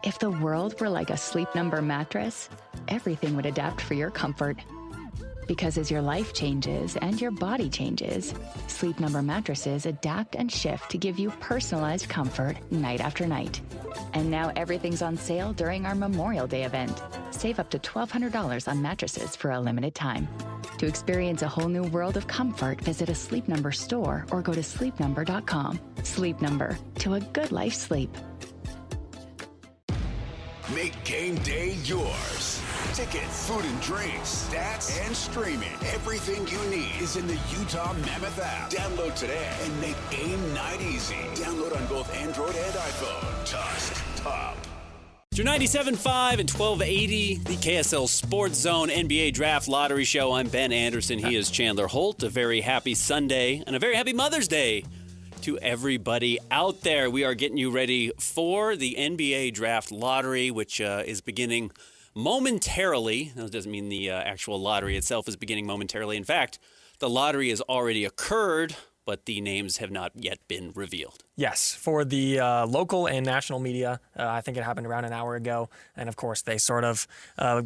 If the world were like a Sleep Number mattress, everything would adapt for your comfort. Because as your life changes and your body changes, Sleep Number mattresses adapt and shift to give you personalized comfort night after night. And now everything's on sale during our Memorial Day event. Save up to $1,200 on mattresses for a limited time. To experience a whole new world of comfort, visit a Sleep Number store or go to sleepnumber.com. Sleep Number, to a good life sleep. Make game day yours. Tickets, food and drinks, stats, and streaming. Everything you need is in the Utah Mammoth app. Download today and make game night easy. Download on both Android and iPhone. Tusk Top. Through 97.5 and 1280, the KSL Sports Zone NBA Draft Lottery Show. I'm Ben Anderson. He is Chandler Holt. A very happy Sunday and a very happy Mother's Day to everybody out there. We are getting you ready for the NBA Draft Lottery, which is beginning momentarily. That doesn't mean the actual lottery itself is beginning momentarily. In fact, the lottery has already occurred, but the names have not yet been revealed. Yes, for the local and national media. I think it happened around an hour ago. And, of course, they sort of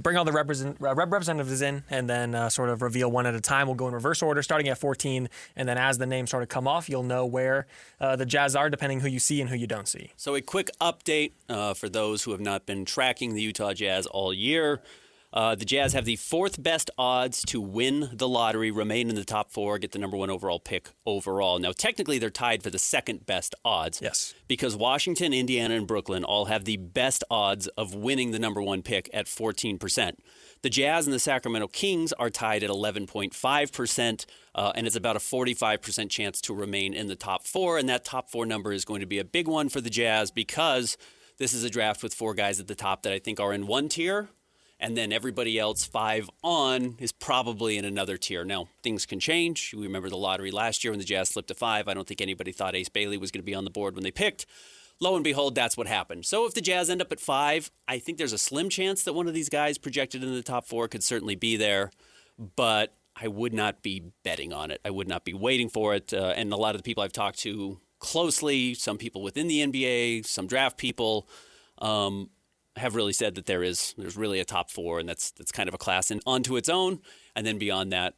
bring all the representatives in and then sort of reveal one at a time. We'll go in reverse order, starting at 14. And then as the names sort of come off, you'll know where the Jazz are, depending who you see and who you don't see. So a quick update for those who have not been tracking the Utah Jazz all year. The Jazz have the fourth best odds to win the lottery, remain in the top four, get the number one overall pick overall. Now, technically, they're tied for the second best odds. Yes. Because Washington, Indiana, and Brooklyn all have the best odds of winning the number one pick at 14%. The Jazz and the Sacramento Kings are tied at 11.5%, and it's about a 45% chance to remain in the top four. And that top four number is going to be a big one for the Jazz because this is a draft with four guys at the top that I think are in one tier. And then everybody else 5 on is probably in another tier. Now, things can change. We remember the lottery last year when the Jazz slipped to 5. I don't think anybody thought Ace Bailey was going to be on the board when they picked. Lo and behold, that's what happened. So if the Jazz end up at 5, I think there's a slim chance that one of these guys projected in the top 4 could certainly be there. But I would not be betting on it. I would not be waiting for it. And a lot of the people I've talked to closely, some people within the NBA, some draft people, have really said that there's really a top 4, and that's kind of a class onto its own. And then beyond that,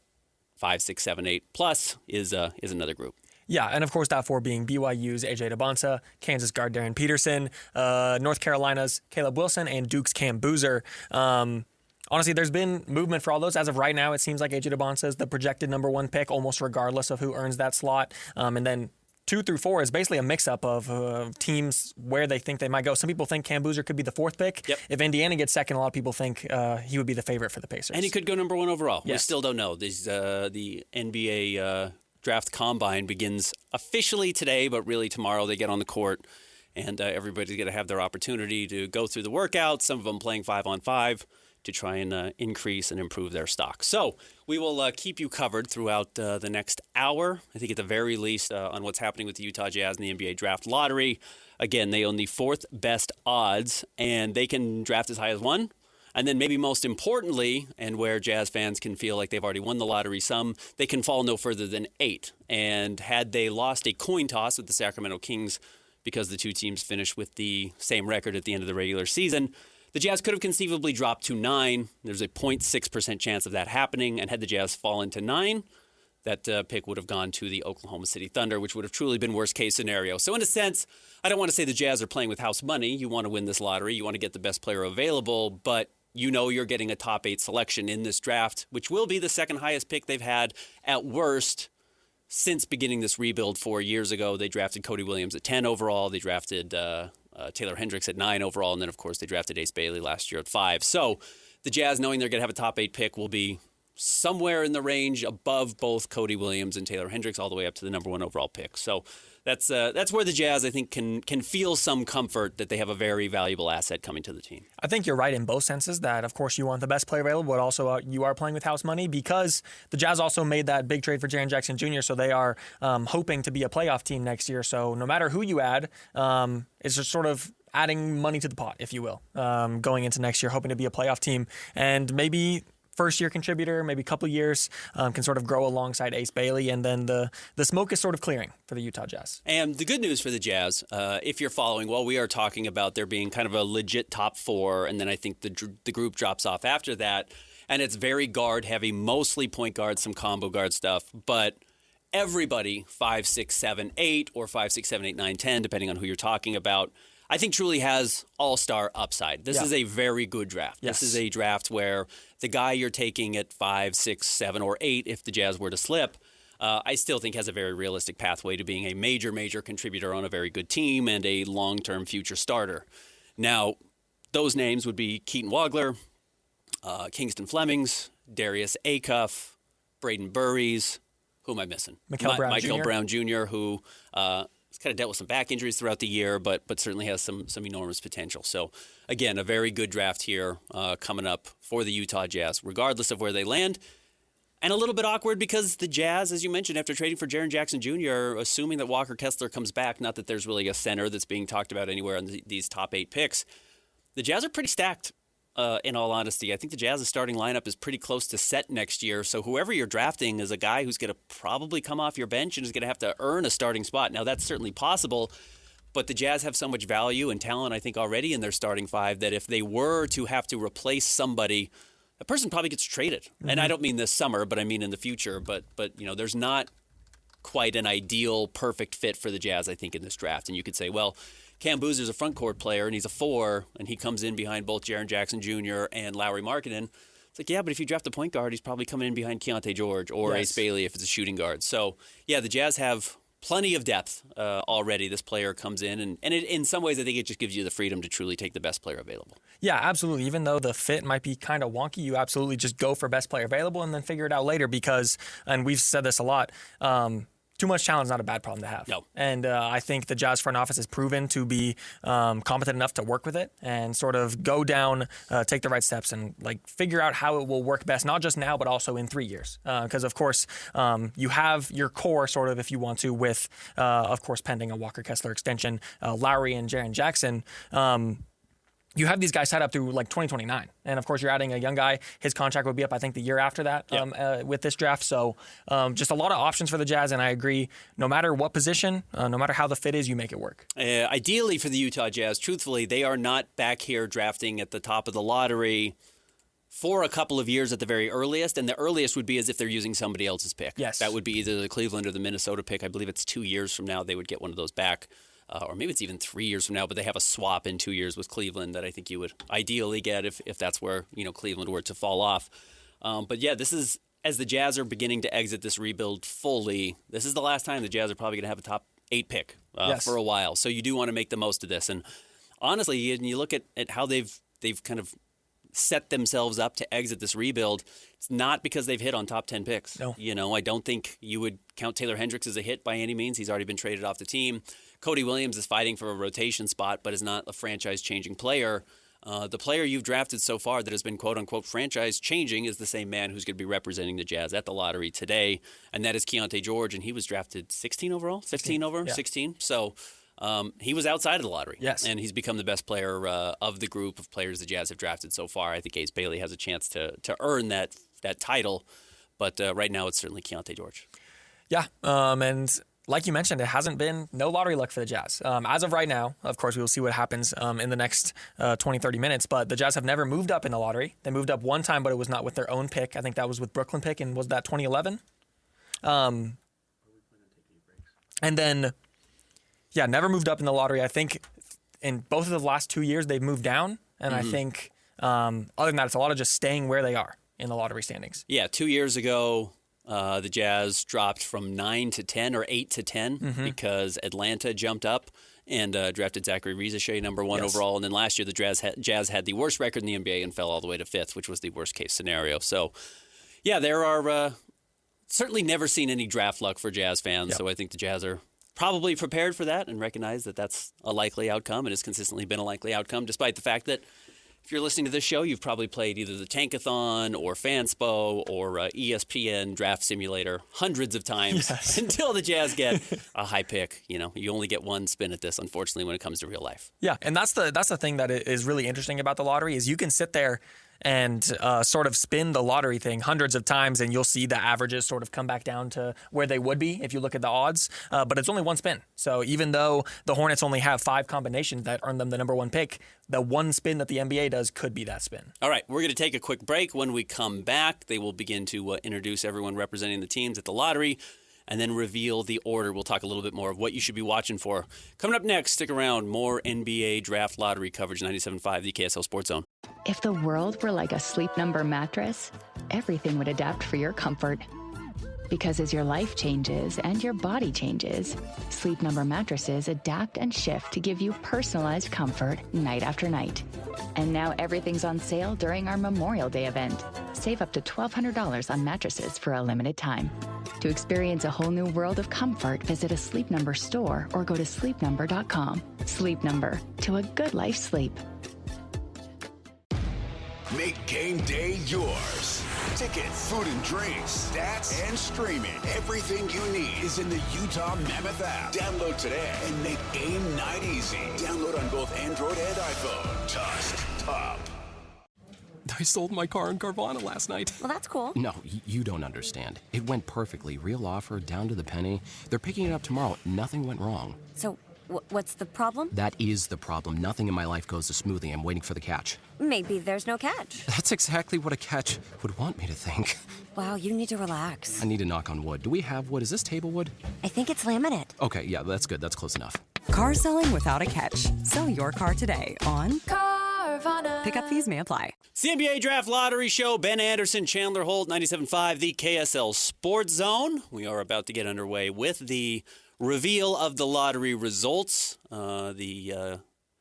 5, 6, 7, 8 plus is another group. Yeah, and of course that 4 being BYU's A.J. Debonsa, Kansas guard Darren Peterson, North Carolina's Caleb Wilson, and Duke's Cam Boozer. Honestly, there's been movement for all those. As of right now, it seems like A.J. Debonsa is the projected number 1 pick, almost regardless of who earns that slot. And then 2 through 4 is basically a mix-up of teams where they think they might go. Some people think Cam Boozer could be the 4th pick. Yep. If Indiana gets second, a lot of people think he would be the favorite for the Pacers. And he could go number 1 overall. Yes. We still don't know. The NBA draft combine begins officially today, but really tomorrow they get on the court, and everybody's going to have their opportunity to go through the workouts, some of them playing 5-on-5, to try and increase and improve their stock. So we will keep you covered throughout the next hour, I think at the very least, on what's happening with the Utah Jazz and the NBA Draft Lottery. Again, they own the 4th best odds, and they can draft as high as 1. And then maybe most importantly, and where Jazz fans can feel like they've already won the lottery some, they can fall no further than 8. And had they lost a coin toss with the Sacramento Kings because the two teams finished with the same record at the end of the regular season, the Jazz could have conceivably dropped to 9. There's a 0.6% chance of that happening. And had the Jazz fallen to 9, that pick would have gone to the Oklahoma City Thunder, which would have truly been worst-case scenario. So in a sense, I don't want to say the Jazz are playing with house money. You want to win this lottery. You want to get the best player available. But you know you're getting a top 8 selection in this draft, which will be the second highest pick they've had at worst since beginning this rebuild 4 years ago. They drafted Cody Williams at 10 overall. They drafted Taylor Hendricks at 9 overall, and then, of course, they drafted Ace Bailey last year at 5. So the Jazz, knowing they're going to have a top 8 pick, will be somewhere in the range above both Cody Williams and Taylor Hendricks, all the way up to the number 1 overall pick. So that's where the Jazz, I think, can feel some comfort that they have a very valuable asset coming to the team. I think you're right in both senses that, of course, you want the best player available, but also you are playing with house money because the Jazz also made that big trade for Jaren Jackson Jr., so they are hoping to be a playoff team next year. So no matter who you add, it's just sort of adding money to the pot, if you will, going into next year, hoping to be a playoff team and maybe first-year contributor, maybe a couple years, can sort of grow alongside Ace Bailey, and then the smoke is sort of clearing for the Utah Jazz. And the good news for the Jazz, if you're following, well, we are talking about there being kind of a legit top four, and then I think the group drops off after that, and it's very guard-heavy, mostly point guard, some combo guard stuff, but everybody 5, 6, 7, 8, or 5, 6, 7, 8, 9, 10, depending on who you're talking about, I think truly has all-star upside. This is a very good draft. Yes. This is a draft where the guy you're taking at 5, 6, 7, or 8, if the Jazz were to slip, I still think has a very realistic pathway to being a major contributor on a very good team and a long-term future starter. Now, those names would be Keaton Wagler, Kingston Flemings, Darius Acuff, Braden Burries. Who am I missing? Michael Brown Jr., who has kind of dealt with some back injuries throughout the year, but certainly has some enormous potential. So, again, a very good draft here coming up for the Utah Jazz, regardless of where they land. And a little bit awkward because the Jazz, as you mentioned, after trading for Jaren Jackson Jr., assuming that Walker Kessler comes back, not that there's really a center that's being talked about anywhere in these top 8 picks, the Jazz are pretty stacked. In all honesty, I think the Jazz's starting lineup is pretty close to set next year. So whoever you're drafting is a guy who's going to probably come off your bench and is going to have to earn a starting spot. Now, that's certainly possible, but the Jazz have so much value and talent, I think, already in their starting five that if they were to have to replace somebody, a person probably gets traded. Mm-hmm. And I don't mean this summer, but I mean in the future. But there's not quite an ideal, perfect fit for the Jazz, I think, in this draft. And you could say, well, Cam Boozer's a front court player, and he's a 4, and he comes in behind both Jaren Jackson Jr. and Lauri Markkanen. It's like, yeah, but if you draft a point guard, he's probably coming in behind Keontae George or Ace Bailey if it's a shooting guard. So, yeah, the Jazz have plenty of depth already. This player comes in, and in some ways, I think it just gives you the freedom to truly take the best player available. Yeah, absolutely. Even though the fit might be kind of wonky, you absolutely just go for best player available and then figure it out later because, and we've said this a lot, too much talent is not a bad problem to have. No. And I think the Jazz front office has proven to be competent enough to work with it and sort of go down, take the right steps and figure out how it will work best, not just now, but also in 3 years. Because, of course, you have your core sort of, if you want to, with, of course, pending a Walker Kessler extension, Lauri and Jaren Jackson. You have these guys set up through 2029. And of course, you're adding a young guy. His contract would be up, I think, the year after that with this draft. So just a lot of options for the Jazz. And I agree, no matter what position, no matter how the fit is, you make it work. Ideally for the Utah Jazz, truthfully, they are not back here drafting at the top of the lottery for a couple of years at the very earliest. And the earliest would be as if they're using somebody else's pick. Yes. That would be either the Cleveland or the Minnesota pick. I believe it's 2 years from now they would get one of those back. Or maybe it's even 3 years from now, but they have a swap in 2 years with Cleveland that I think you would ideally get if that's where Cleveland were to fall off. But yeah, this is, as the Jazz are beginning to exit this rebuild fully, this is the last time the Jazz are probably going to have a top 8 pick for a while. So you do want to make the most of this. And honestly, you look at how they've kind of set themselves up to exit this rebuild. It's not because they've hit on top 10 picks. No. I don't think you would count Taylor Hendricks as a hit by any means. He's already been traded off the team. Cody Williams is fighting for a rotation spot, but is not a franchise-changing player. The player you've drafted so far that has been quote-unquote franchise-changing is the same man who's going to be representing the Jazz at the lottery today, and that is Keontae George, and he was drafted 16 overall? 15 over? Yeah. 16? So he was outside of the lottery. Yes. And he's become the best player of the group of players the Jazz have drafted so far. I think Ace Bailey has a chance to earn that title, but right now it's certainly Keontae George. Yeah, and like you mentioned, it hasn't been no lottery luck for the Jazz. As of right now, of course, we will see what happens in the next 20, 30 minutes, but the Jazz have never moved up in the lottery. They moved up one time, but it was not with their own pick. I think that was with Brooklyn pick, and was that 2011? And then, yeah, never moved up in the lottery. I think in both of the last 2 years, they've moved down, and I think other than that, it's a lot of just staying where they are in the lottery standings. Yeah, 2 years ago, the Jazz dropped from 9 to 10 or 8 to 10 because Atlanta jumped up and drafted Zachary Rizachet number 1 overall. And then last year, the Jazz had the worst record in the NBA and fell all the way to 5th, which was the worst case scenario. So, yeah, there are certainly never seen any draft luck for Jazz fans. So I think the Jazz are probably prepared for that and recognize that that's a likely outcome and has consistently been a likely outcome, despite the fact that if you're listening to this show, you've probably played either the Tankathon or Fanspo or ESPN Draft Simulator hundreds of times until the Jazz get a high pick. You only get one spin at this, unfortunately, when it comes to real life. Yeah, and that's the thing that is really interesting about the lottery is you can sit there and sort of spin the lottery thing hundreds of times, and you'll see the averages sort of come back down to where they would be if you look at the odds. But it's only one spin. So even though the Hornets only have 5 combinations that earn them the number 1 pick, the one spin that the NBA does could be that spin. All right, we're going to take a quick break. When we come back, they will begin to introduce everyone representing the teams at the lottery and then reveal the order. We'll talk a little bit more of what you should be watching for. Coming up next, stick around. More NBA draft lottery coverage, 97.5, the KSL Sports Zone. If the world were like a Sleep Number mattress, everything would adapt for your comfort. Because as your life changes and your body changes, Sleep Number mattresses adapt and shift to give you personalized comfort night after night. And now everything's on sale during our Memorial Day event. Save up to $1,200 on mattresses for a limited time. To experience a whole new world of comfort, visit a Sleep Number store or go to sleepnumber.com. Sleep Number, to a good life sleep. Make game day yours. Tickets, food and drinks, stats, and streaming. Everything you need is in the Utah Mammoth app. Download today and make game night easy. Download on both Android and iPhone. Just top. I sold my car in Carvana last night. Well, that's cool. No, you don't understand. It went perfectly. Real offer, down to the penny. They're picking it up tomorrow. Nothing went wrong. So, what's the problem? That is the problem. Nothing in my life goes as smoothly. I'm waiting for the catch. Maybe there's no catch. That's exactly what a catch would want me to think. Wow, you need to relax. I need to knock on wood. Do we have wood? Is this table wood? I think it's laminate. Okay, yeah, that's good. That's close enough. Car selling without a catch. Sell your car today on Carvana. Pickup fees may apply. It's the NBA Draft Lottery Show. Ben Anderson, Chandler Holt, 97.5, the KSL Sports Zone. We are about to get underway with the reveal of the lottery results. The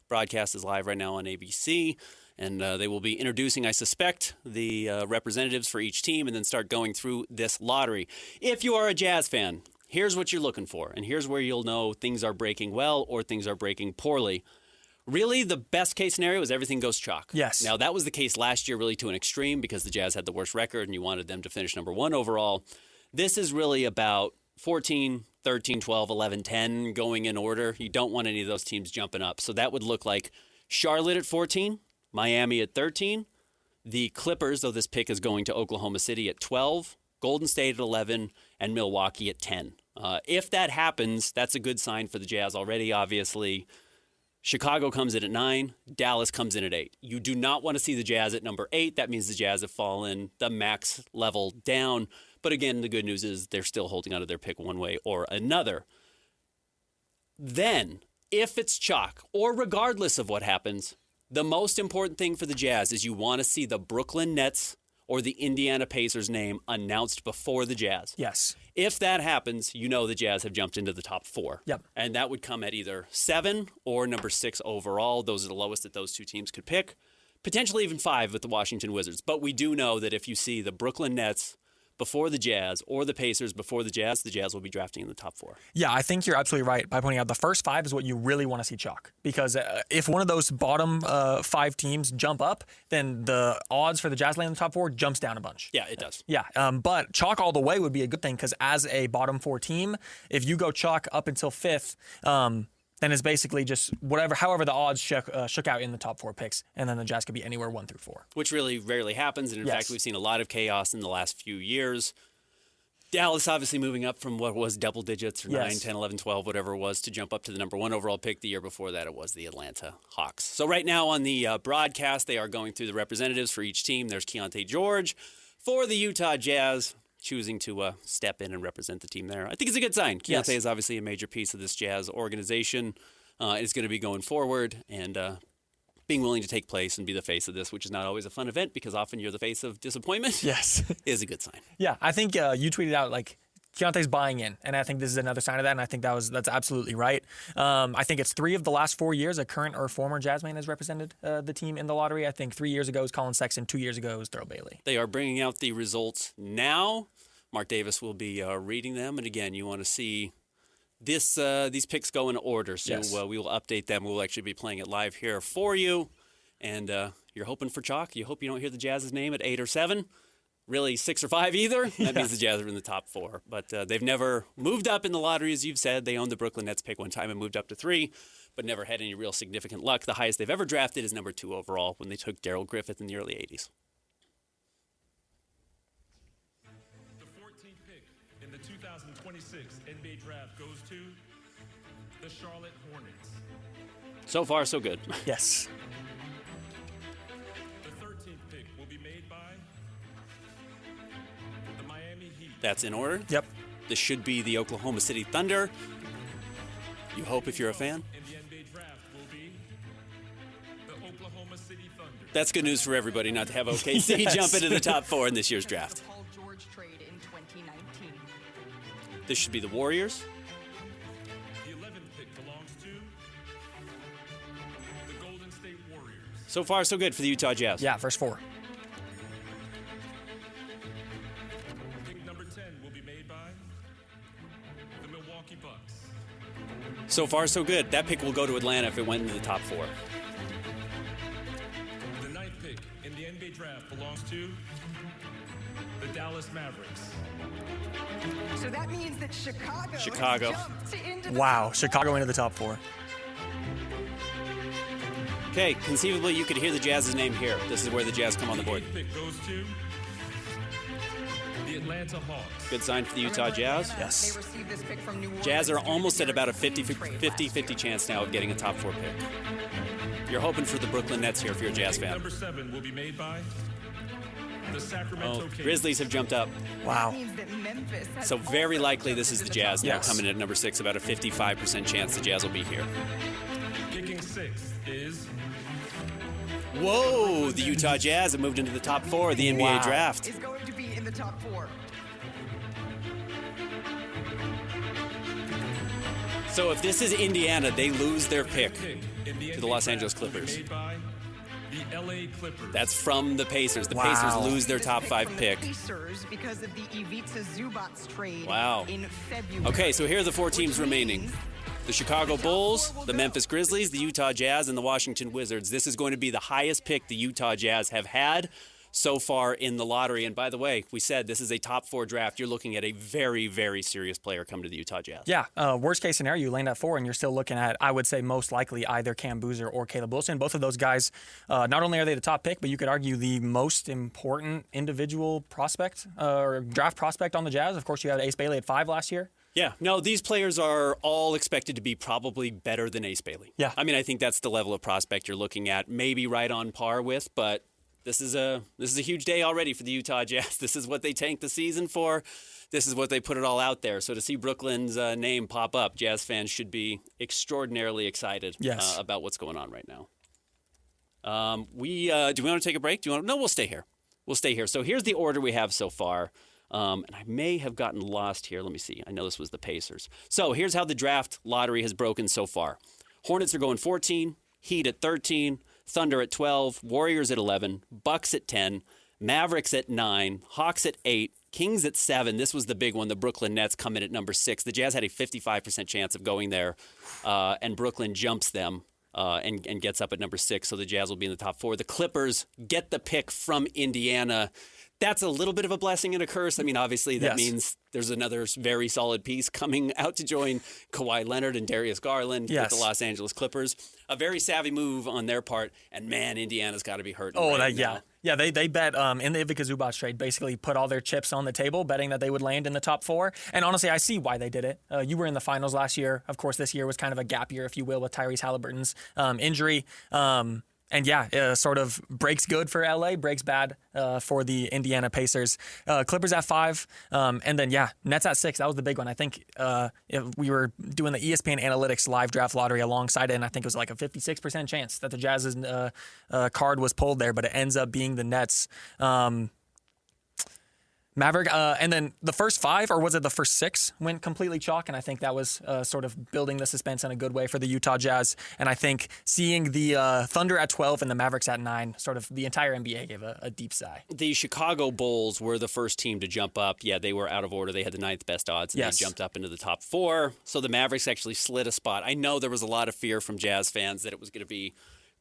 broadcast is live right now on ABC, and they will be introducing, I suspect, the representatives for each team and then start going through this lottery. If you are a Jazz fan, here's what you're looking for, and here's where you'll know things are breaking well or things are breaking poorly. Really, the best case scenario is everything goes chalk. Yes. Now, that was the case last year really to an extreme because the Jazz had the worst record and you wanted them to finish number 1 overall. This is really about 14, 13, 12, 11, 10 going in order. You don't want any of those teams jumping up. So that would look like Charlotte at 14, Miami at 13, the Clippers, though this pick is going to Oklahoma City at 12, Golden State at 11, and Milwaukee at 10. If that happens, that's a good sign for the Jazz already, obviously. Chicago comes in at 9. Dallas comes in at 8. You do not want to see the Jazz at number 8. That means the Jazz have fallen the max level down. But again, the good news is they're still holding on to their pick one way or another. Then, if it's chalk, or regardless of what happens, the most important thing for the Jazz is you want to see the Brooklyn Nets or the Indiana Pacers name announced before the Jazz. Yes. If that happens, you know the Jazz have jumped into the top 4. Yep. And that would come at either 7 or number 6 overall. Those are the lowest that those two teams could pick. Potentially even 5 with the Washington Wizards. But we do know that if you see the Brooklyn Nets before the Jazz or the Pacers before the Jazz will be drafting in the top 4. Yeah, I think you're absolutely right by pointing out the first 5 is what you really want to see chalk. Because if one of those bottom 5 teams jump up, then the odds for the Jazz landing in the top 4 jumps down a bunch. Yeah, it does. Yeah, but chalk all the way would be a good thing because as a bottom 4 team, if you go chalk up until 5th, then it's basically just however the odds shook out in the top 4 picks, and then the Jazz could be anywhere 1 through 4. Which really rarely happens, and in fact, we've seen a lot of chaos in the last few years. Dallas obviously moving up from what was double digits, or 9, 10, 11, 12, whatever it was, to jump up to the number 1 overall pick. The year before that, it was the Atlanta Hawks. So right now on the broadcast, they are going through the representatives for each team. There's Keontae George for the Utah Jazz, choosing to step in and represent the team there. I think it's a good sign. Keontae is obviously a major piece of this Jazz organization. It's going to be going forward and being willing to take place and be the face of this, which is not always a fun event because often you're the face of disappointment. Yes. Is a good sign. Yeah, I think you tweeted out like Keontae's buying in, and I think this is another sign of that, and I think that's absolutely right. I think it's 3 of the last 4 years a current or former Jazzman has represented the team in the lottery. I think 3 years ago was Colin Sexton, 2 years ago was Thurl Bailey. They are bringing out the results now. Mark Davis will be reading them, and again, you want to see these picks go in order, so we will update them. We'll actually be playing it live here for you, and you're hoping for chalk. You hope you don't hear the Jazz's name at 8 or 7. Really 6 or 5 either. That means the Jazz are in the top 4. But they've never moved up in the lottery, as you've said. They owned the Brooklyn Nets pick one time and moved up to 3, but never had any real significant luck. The highest they've ever drafted is number 2 overall when they took Darrell Griffith in the early 80s. 6 NBA draft goes to the Charlotte Hornets. So far, so good. Yes. The 13th pick will be made by the Miami Heat. That's in order. Yep. This should be the Oklahoma City Thunder. You hope if you're a fan. In the NBA draft will be the Oklahoma City Thunder. That's good news for everybody not to have OKC Yes. jump into the top 4 in this year's draft. Paul George trade in 2019. This should be the Warriors. The 11th pick belongs to the Golden State Warriors. So far, so good for the Utah Jazz. Yeah, first 4. Pick number 10 will be made by the Milwaukee Bucks. So far, so good. That pick will go to Atlanta if it went into the top 4. The 9th pick in the NBA draft belongs to the Dallas Mavericks. So that means that Chicago, Chicago. has jumped into the Wow, top Chicago into the top 4. Okay, conceivably, you could hear the Jazz's name here. This is where the Jazz come on the board. The 8th pick goes to the Atlanta Hawks. Good sign for the Utah Jazz. Yes. They received this pick from New Orleans Jazz are due to almost at their about a trade last year. 50-50 chance now of getting a top 4 pick. You're hoping for the Brooklyn Nets here if you're a Jazz Pick fan. number 7 will be made by the Sacramento Oh, Kings. Grizzlies have jumped up. Wow. That means that Memphis has So very also likely jumped this is into the Jazz top now Yes. coming in at number 6. About a 55% chance the Jazz will be here. Picking 6th is Whoa, the Utah Jazz have moved into the top 4 of the NBA Wow. draft. is going to be in the top 4. So if this is Indiana, they lose their pick. pick in the To the NBA Los Angeles draft will be Clippers. made by the LA Clippers. That's from the Pacers. The Wow. Pacers lose their This top pick 5 from the pick. Pacers because of the Ivica Zubats trade Wow. in February. Okay, so here are the 4 teams Which remaining. means The Chicago the top Bulls, 4 will the go. Memphis Grizzlies, the Utah Jazz, and the Washington Wizards. This is going to be the highest pick the Utah Jazz have had so far in the lottery. And by the way, we said this is a top 4 draft. You're looking at a very, very serious player come to the Utah Jazz. Yeah, worst case scenario, you land at 4, and you're still looking at, I would say, most likely either Cam Boozer or Caleb Wilson. Both of those guys, not only are they the top pick, but you could argue the most important individual prospect or draft prospect on the Jazz. Of course, you had Ace Bailey at 5 last year. Yeah, no, these players are all expected to be probably better than Ace Bailey. Yeah. I mean, I think that's the level of prospect you're looking at, maybe right on par with, but this is a huge day already for the Utah Jazz. This is what they tanked the season for. This is what they put it all out there. So to see Brooklyn's name pop up, Jazz fans should be extraordinarily excited Yes. about what's going on right now. Do we want to take a break? No, we'll stay here. We'll stay here. So here's the order we have so far. And I may have gotten lost here. Let me see. I know this was the Pacers. So here's how the draft lottery has broken so far. Hornets are going 14, Heat at 13, Thunder at 12, Warriors at 11, Bucks at 10, Mavericks at 9, Hawks at 8, Kings at 7. This was the big one. The Brooklyn Nets come in at number 6. The Jazz had a 55% chance of going there, and Brooklyn jumps them. And gets up at number 6, so the Jazz will be in the top 4. The Clippers get the pick from Indiana. That's a little bit of a blessing and a curse. I mean, obviously, that Yes. means there's another very solid piece coming out to join Kawhi Leonard and Darius Garland Yes. with the Los Angeles Clippers. A very savvy move on their part, and man, Indiana's got to be hurting Oh, right yeah. now. Yeah, they bet in the Ivica Zubats trade, basically put all their chips on the table, betting that they would land in the top 4. And honestly, I see why they did it. You were in the finals last year. Of course, this year was kind of a gap year, if you will, with Tyrese Halliburton's injury. And yeah, sort of breaks good for LA, breaks bad for the Indiana Pacers. Clippers at 5, and then yeah, Nets at 6. That was the big one. I think if we were doing the ESPN Analytics live draft lottery alongside it, and I think it was like a 56% chance that the Jazz's card was pulled there, but it ends up being the Nets. Maverick, and then the first 5, or was it the first 6, went completely chalk, and I think that was sort of building the suspense in a good way for the Utah Jazz. And I think seeing the Thunder at 12 and the Mavericks at 9, sort of the entire NBA gave a deep sigh. The Chicago Bulls were the first team to jump up. Yeah, they were out of order. They had the 9th best odds, and Yes. they jumped up into the top 4. So the Mavericks actually slid a spot. I know there was a lot of fear from Jazz fans that it was going to be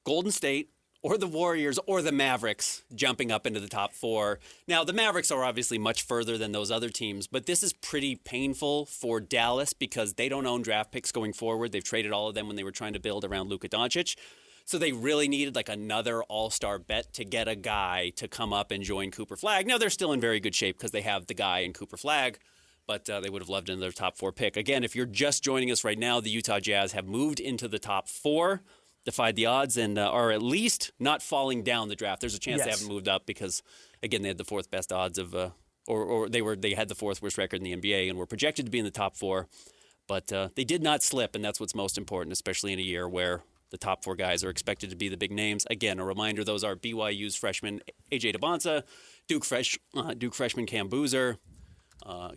Golden State or the Warriors or the Mavericks jumping up into the top 4. Now, the Mavericks are obviously much further than those other teams, but this is pretty painful for Dallas because they don't own draft picks going forward. They've traded all of them when they were trying to build around Luka Doncic. So they really needed like another all-star bet to get a guy to come up and join Cooper Flagg. Now, they're still in very good shape because they have the guy in Cooper Flagg. but they would have loved another top 4 pick. Again, if you're just joining us right now, the Utah Jazz have moved into the top 4, defied the odds, and are at least not falling down the draft. There's a chance they haven't moved up because, again, they had the 4th best odds of, or they had the 4th worst record in the NBA and were projected to be in the top 4. But they did not slip, and that's what's most important, especially in a year where the top 4 guys are expected to be the big names. Again, a reminder, those are BYU's freshman A.J. DeBonsa, Duke freshman Cam Boozer,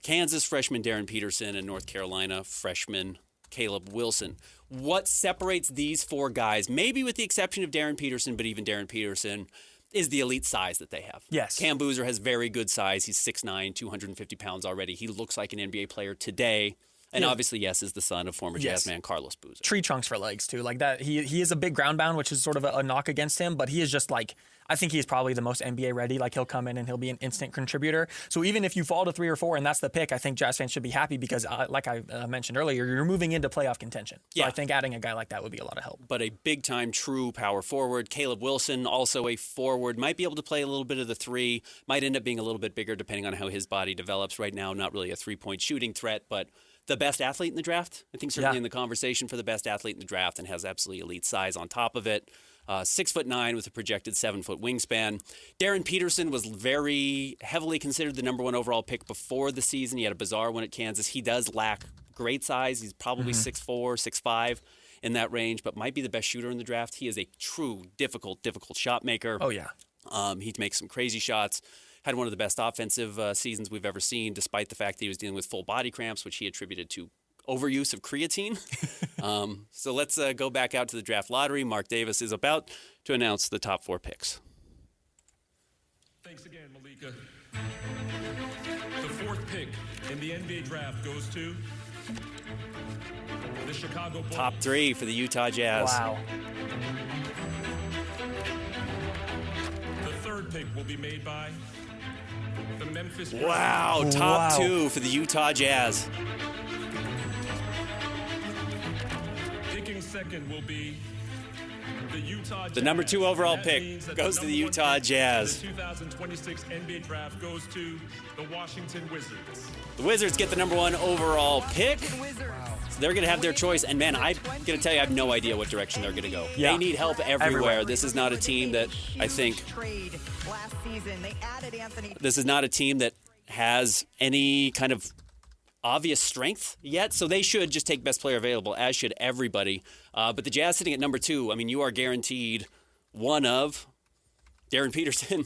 Kansas freshman Darren Peterson, and North Carolina freshman Caleb Wilson. What separates these 4 guys, maybe with the exception of Darren Peterson, but even Darren Peterson, is the elite size that they have. Yes. Cam Boozer has very good size. He's 6'9", 250 pounds already. He looks like an NBA player today. And obviously, yes, is the son of former Jazz man Carlos Boozer. Tree trunks for legs, too. Like that, he is a big ground bound, which is sort of a knock against him, but he is just like, I think he's probably the most NBA ready. Like, he'll come in and he'll be an instant contributor. So even if you fall to 3 or 4 and that's the pick, I think Jazz fans should be happy because, like I mentioned earlier, you're moving into playoff contention. So I think adding a guy like that would be a lot of help. But a big-time true power forward. Caleb Wilson, also a forward, might be able to play a little bit of the 3, might end up being a little bit bigger depending on how his body develops. Right now, not really a 3-point shooting threat, but the best athlete in the draft. I think certainly in the conversation for the best athlete in the draft and has absolutely elite size on top of it. 6'9" with a projected 7-foot wingspan. Darren Peterson was very heavily considered the number 1 overall pick before the season. He had a bizarre one at Kansas. He does lack great size. He's probably 6'4", 6'5", in that range, but might be the best shooter in the draft. He is a true difficult shot maker. Oh, yeah. He makes some crazy shots. Had one of the best offensive seasons we've ever seen, despite the fact that he was dealing with full body cramps, which he attributed to overuse of creatine. So let's go back out to the draft lottery. Mark Davis is about to announce the top 4 picks. Thanks again, Malika. The 4th pick in the NBA draft goes to the Chicago Bulls. Top 3 for the Utah Jazz. Wow. The 3rd pick will be made by the Memphis. Wow, top 2 for the Utah Jazz. Picking 2nd will be the Utah Jazz. The number 2 overall That pick means that goes to the number 1 Utah pick Jazz. The 2026 NBA draft goes to the Washington Wizards. The Wizards get the number 1 overall pick. So they're going to have their choice. And, man, I'm going to tell you, I have no idea what direction they're going to go. Yeah. They need help everywhere. This is not a team that I think last season. They added Anthony. This is not a team that has any kind of obvious strength yet, so they should just take best player available, as should everybody. But the Jazz sitting at number 2, I mean, you are guaranteed one of Darren Peterson,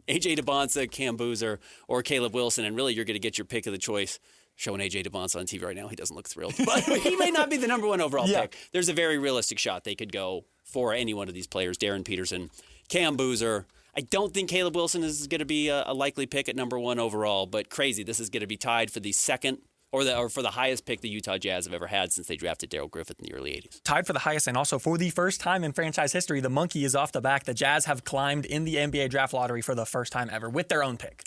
A.J. DeBonsa, Cam Boozer, or Caleb Wilson, and really you're going to get your pick of the choice. Showing A.J. DeBonsa on TV right now, he doesn't look thrilled, but he may not be the number 1 overall pick. There's a very realistic shot they could go for any one of these players, Darren Peterson, Cam Boozer. I don't think Caleb Wilson is going to be a likely pick at number 1 overall, but crazy. This is going to be tied for the second or for the highest pick the Utah Jazz have ever had since they drafted Darrell Griffith in the early 80s. Tied for the highest, and also for the first time in franchise history, the monkey is off the back. The Jazz have climbed in the NBA draft lottery for the first time ever with their own pick.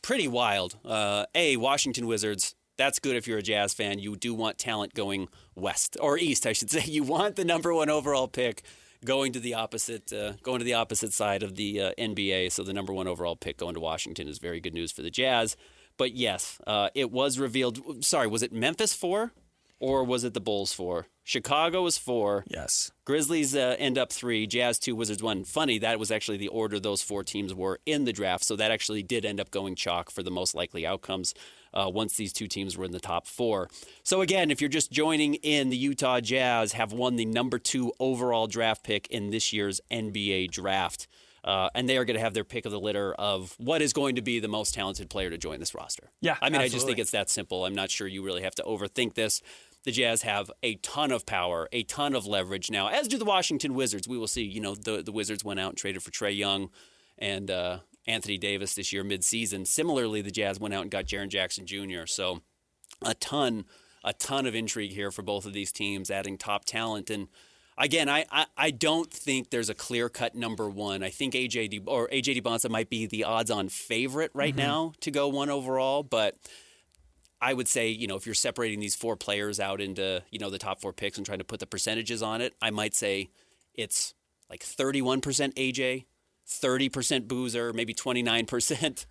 Pretty wild. Washington Wizards. That's good if you're a Jazz fan. You do want talent going west or east, I should say. You want the number 1 overall pick going to the opposite side of the NBA. So the number 1 overall pick going to Washington is very good news for the Jazz. But yes, it was revealed. Sorry, was it Memphis 4 or was it the Bulls 4? Chicago was 4. Yes. Grizzlies end up 3, Jazz 2, Wizards 1. Funny, that was actually the order those 4 teams were in the draft, so that actually did end up going chalk for the most likely outcomes once these 2 teams were in the top 4. So again, if you're just joining in, the Utah Jazz have won the number 2 overall draft pick in this year's NBA draft. And they are going to have their pick of the litter of what is going to be the most talented player to join this roster. Yeah, I mean, absolutely. I just think it's that simple. I'm not sure you really have to overthink this. The Jazz have a ton of power, a ton of leverage now, as do the Washington Wizards. We will see. You know, the Wizards went out and traded for Trae Young and Anthony Davis this year midseason. Similarly, the Jazz went out and got Jaren Jackson Jr. So a ton of intrigue here for both of these teams, adding top talent. And again, I don't think there's a clear-cut number 1. I think A.J. DeBonsa might be the odds-on favorite right now to go 1 overall, but I would say, you know, if you're separating these 4 players out into, you know, the top 4 picks and trying to put the percentages on it, I might say it's like 31% AJ, 30% Boozer, maybe 29%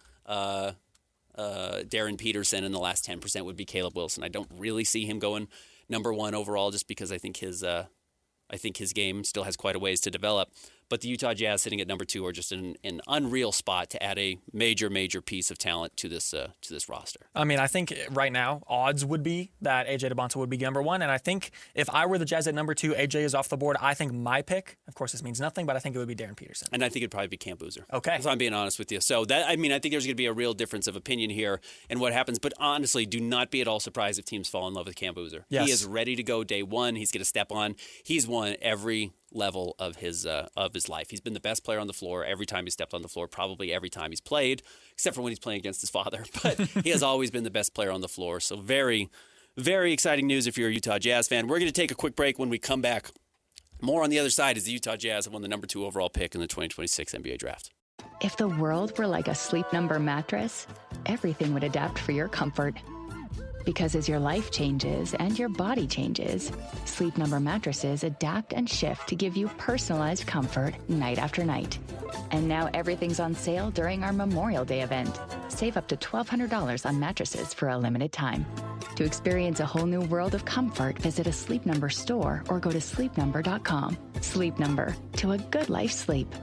Darren Peterson, and the last 10% would be Caleb Wilson. I don't really see him going number one overall, just because I think his game still has quite a ways to develop. But the Utah Jazz sitting at number 2 are just in an unreal spot to add a major piece of talent to this roster. I mean, I think right now odds would be that AJ DeBonta would be number 1, and I think if I were the Jazz at number 2, AJ is off the board. I think my pick, of course, this means nothing, but I think it would be Darren Peterson. And I think it'd probably be Cam Boozer. Okay, if I'm being honest with you. So I think there's going to be a real difference of opinion here and what happens. But honestly, do not be at all surprised if teams fall in love with Cam Boozer. Yes. He is ready to go day one. He's going to step on. He's won every level of his life. He's been the best player on the floor every time he stepped on the floor, probably every time he's played, except for when he's playing against his father. But he has always been the best player on the floor. So very, very exciting news if you're a Utah Jazz fan. We're going to take a quick break. When we come back, more on the other side as the Utah Jazz have won the number 2 overall pick in the 2026 NBA draft. If the world were like a Sleep Number mattress, everything would adapt for your comfort. Because as your life changes and your body changes, Sleep Number mattresses adapt and shift to give you personalized comfort night after night. And now everything's on sale during our Memorial Day event. Save up to $1,200 on mattresses for a limited time. To experience a whole new world of comfort, visit a Sleep Number store or go to sleepnumber.com. Sleep Number, to a good life sleep.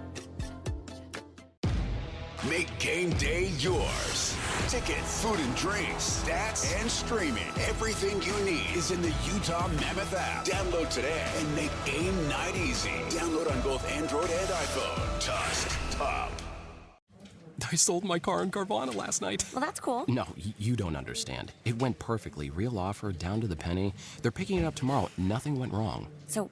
Make game day yours. Tickets, food and drinks, stats, and streaming. Everything you need is in the Utah Mammoth app. Download today and make game night easy. Download on both Android and iPhone. Tusk Top. I sold my car in Carvana last night. Well, that's cool. No, you don't understand. It went perfectly. Real offer, down to the penny. They're picking it up tomorrow. Nothing went wrong. So,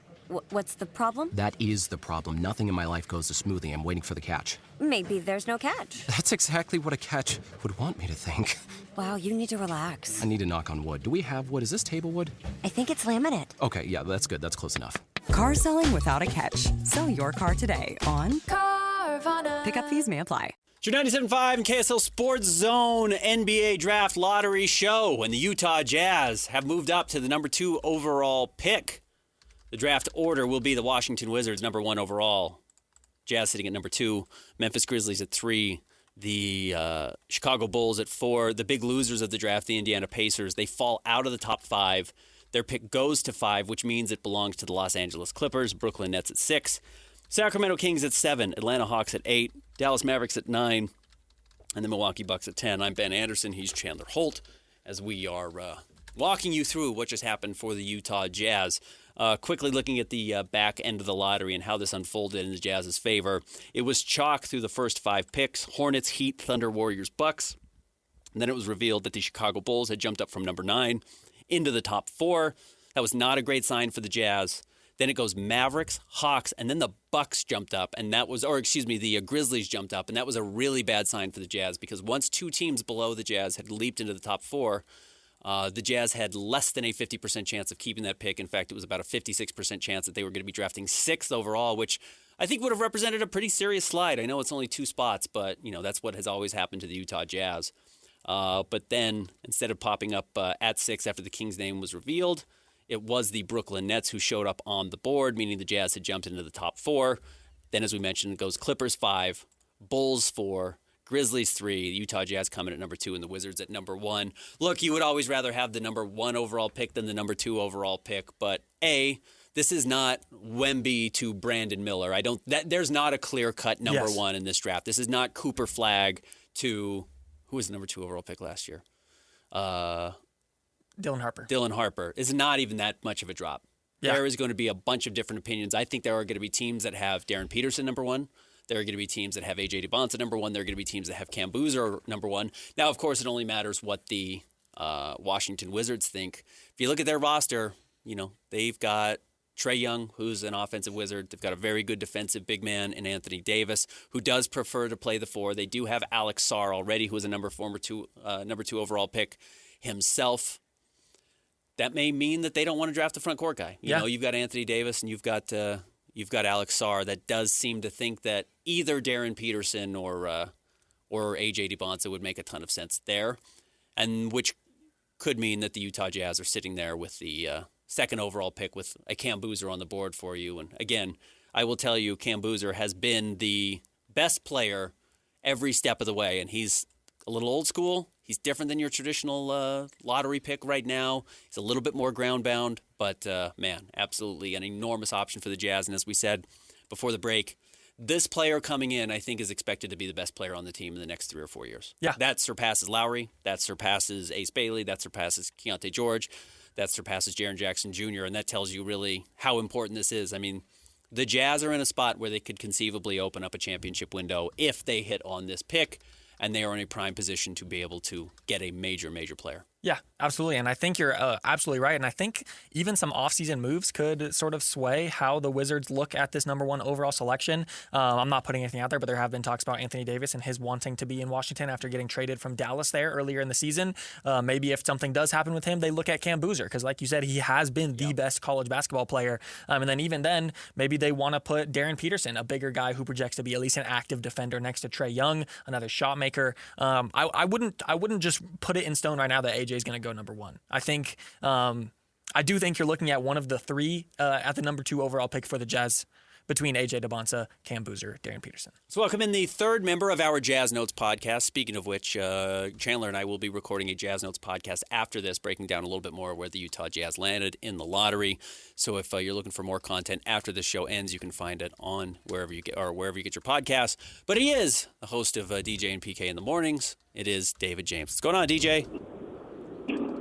what's the problem? That is the problem. Nothing in my life goes as smoothly. I'm waiting for the catch. Maybe there's no catch. That's exactly what a catch would want me to think. Wow, you need to relax. I need to knock on wood. Do we have wood? Is this table wood? I think it's laminate. Okay, yeah, that's good. That's close enough. Car selling without a catch. Sell your car today on Carvana. Pickup fees may apply. It's your 97.5 and KSL Sports Zone NBA Draft Lottery Show, and the Utah Jazz have moved up to the number 2 overall pick. The draft order will be the Washington Wizards, number 1 overall. Jazz sitting at number 2. Memphis Grizzlies at 3. The Chicago Bulls at 4. The big losers of the draft, the Indiana Pacers, they fall out of the top 5. Their pick goes to 5, which means it belongs to the Los Angeles Clippers. Brooklyn Nets at 6. Sacramento Kings at 7. Atlanta Hawks at 8. Dallas Mavericks at 9. And the Milwaukee Bucks at 10. I'm Ben Anderson. He's Chandler Holt, as we are walking you through what just happened for the Utah Jazz. Quickly looking at the back end of the lottery and how this unfolded in the Jazz's favor. It was chalk through the first 5 picks: Hornets, Heat, Thunder, Warriors, Bucks. And then it was revealed that the Chicago Bulls had jumped up from number 9 into the top 4. That was not a great sign for the Jazz. Then it goes Mavericks, Hawks, and then the Bucks jumped up, and that was, the Grizzlies jumped up, and that was a really bad sign for the Jazz because once 2 teams below the Jazz had leaped into the top 4, the Jazz had less than a 50% chance of keeping that pick. In fact, it was about a 56% chance that they were going to be drafting 6th overall, which I think would have represented a pretty serious slide. I know it's only 2 spots, but that's what has always happened to the Utah Jazz. But then instead of popping up at 6 after the Kings' name was revealed, it was the Brooklyn Nets who showed up on the board, meaning the Jazz had jumped into the top 4. Then, as we mentioned, it goes Clippers 5, Bulls 4, Grizzlies 3, the Utah Jazz coming at number 2, and the Wizards at number 1. Look, you would always rather have the number 1 overall pick than the number 2 overall pick, but this is not Wemby to Brandon Miller. There's not a clear-cut number 1 in this draft. This is not Cooper Flagg to who was the number 2 overall pick last year? Dylan Harper. Dylan Harper is not even that much of a drop. Yeah. There is going to be a bunch of different opinions. I think there are going to be teams that have Darren Peterson number 1. There are going to be teams that have AJ DeBonta number 1. There are going to be teams that have Cam Boozer number 1. Now, of course, it only matters what the Washington Wizards think. If you look at their roster, they've got Trae Young, who's an offensive wizard. They've got a very good defensive big man in Anthony Davis, who does prefer to play the 4. They do have Alex Sarr already, who is a number 2 overall pick himself. That may mean that they don't want to draft a front court guy. You've got Anthony Davis and you've got Alex Sarr. That does seem to think that either Darren Peterson or AJ DeBonta would make a ton of sense there, and which could mean that the Utah Jazz are sitting there with the 2nd overall pick with a Cam Boozer on the board for you. And again, I will tell you, Cam Boozer has been the best player every step of the way, and he's a little old school. He's different than your traditional lottery pick right now. He's a little bit more ground-bound, but, man, absolutely an enormous option for the Jazz. And as we said before the break, this player coming in, I think, is expected to be the best player on the team in the next 3 or 4 years. Yeah. That surpasses Lowry. That surpasses Ace Bailey. That surpasses Keontae George. That surpasses Jaren Jackson Jr., and that tells you really how important this is. I mean, the Jazz are in a spot where they could conceivably open up a championship window if they hit on this pick, and they are in a prime position to be able to get a major, major player. Yeah, absolutely. And I think you're absolutely right. And I think even some offseason moves could sort of sway how the Wizards look at this number 1 overall selection. I'm not putting anything out there, but there have been talks about Anthony Davis and his wanting to be in Washington after getting traded from Dallas there earlier in the season. Maybe if something does happen with him, they look at Cam Boozer because, like you said, he has been the best college basketball player. And then even then, maybe they want to put Darren Peterson, a bigger guy who projects to be at least an active defender next to Trae Young, another shot maker. I wouldn't just put it in stone right now that AJ is going to go number 1. I think I do think you're looking at one of the 3 at the number 2 overall pick for the Jazz between AJ DeBonsa, Cam Boozer, Darren Peterson. So welcome in the third member of our Jazz Notes podcast. Speaking of which, Chandler and I will be recording a Jazz Notes podcast after this, breaking down a little bit more where the Utah Jazz landed in the lottery. So if you're looking for more content after this show ends, you can find it on wherever you get your podcasts. But he is the host of DJ and PK in the mornings. It is David James. What's going on, DJ?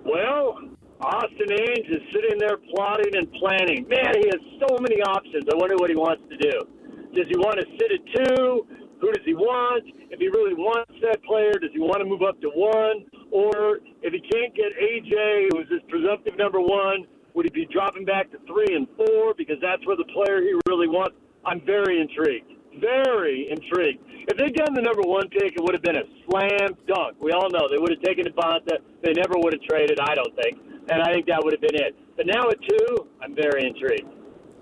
Well, Austin Ames is sitting there plotting and planning. Man, he has so many options. I wonder what he wants to do. Does he want to sit at 2? Who does he want? If he really wants that player, does he want to move up to 1? Or if he can't get AJ, who's his presumptive number 1, would he be dropping back to 3 and 4 because that's where the player he really wants? I'm very intrigued. Very intrigued. If they'd done the number 1 pick, it would have been a slam dunk. We all know they would have taken DeBonsa. They never would have traded, I don't think. And I think that would have been it. But now at 2, I'm very intrigued.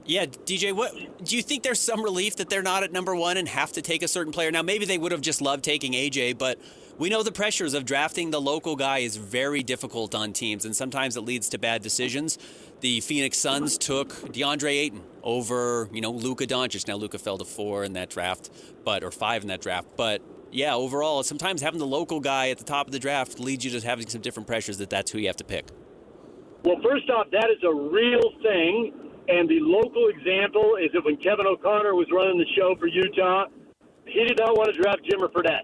Yeah, DJ, what do you think there's some relief that they're not at number 1 and have to take a certain player? Now, maybe they would have just loved taking AJ, but we know the pressures of drafting the local guy is very difficult on teams, and sometimes it leads to bad decisions. The Phoenix Suns took DeAndre Ayton over, Luka Doncic. Now, Luka fell to 4 in that draft, or 5 in that draft. But, yeah, overall, sometimes having the local guy at the top of the draft leads you to having some different pressures that's who you have to pick. Well, first off, that is a real thing. And the local example is that when Kevin O'Connor was running the show for Utah, he did not want to draft Jimmer Fredette.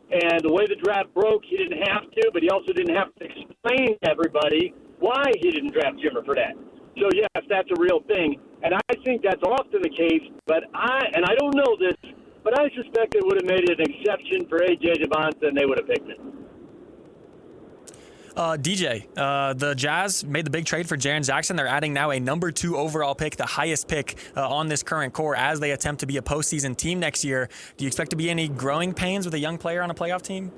And the way the draft broke, he didn't have to, but he also didn't have to explain to everybody why he didn't draft Jimmer Fredette. So, yes, that's a real thing. And I think that's often the case, but I don't know this, but I suspect they would have made an exception for A.J. DeBonsa and they would have picked it. DJ, the Jazz made the big trade for Jaren Jackson. They're adding now a number 2 overall pick, the highest pick on this current core as they attempt to be a postseason team next year. Do you expect to be any growing pains with a young player on a playoff team?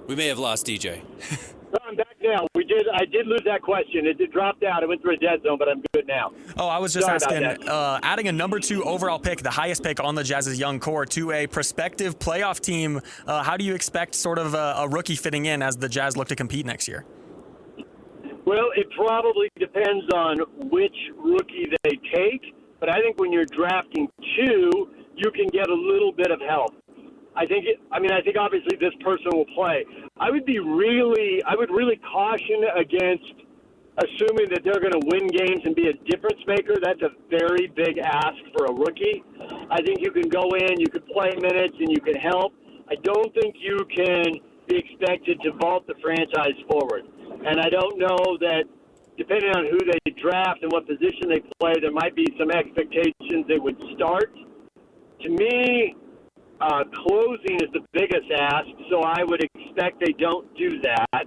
We may have lost DJ. I'm back now. I did lose that question. It dropped out. I went through a dead zone, but I'm good now. Oh, I was just asking, adding a number 2 overall pick, the highest pick on the Jazz's young core, to a prospective playoff team, how do you expect sort of a rookie fitting in as the Jazz look to compete next year? Well, it probably depends on which rookie they take, but I think when you're drafting 2, you can get a little bit of help. I think obviously this person will play. I would really caution against assuming that they're going to win games and be a difference maker. That's a very big ask for a rookie. I think you can go in, you can play minutes, and you can help. I don't think you can be expected to vault the franchise forward. And I don't know that depending on who they draft and what position they play, there might be some expectations they would start. To me, closing is the biggest ask, so I would expect they don't do that.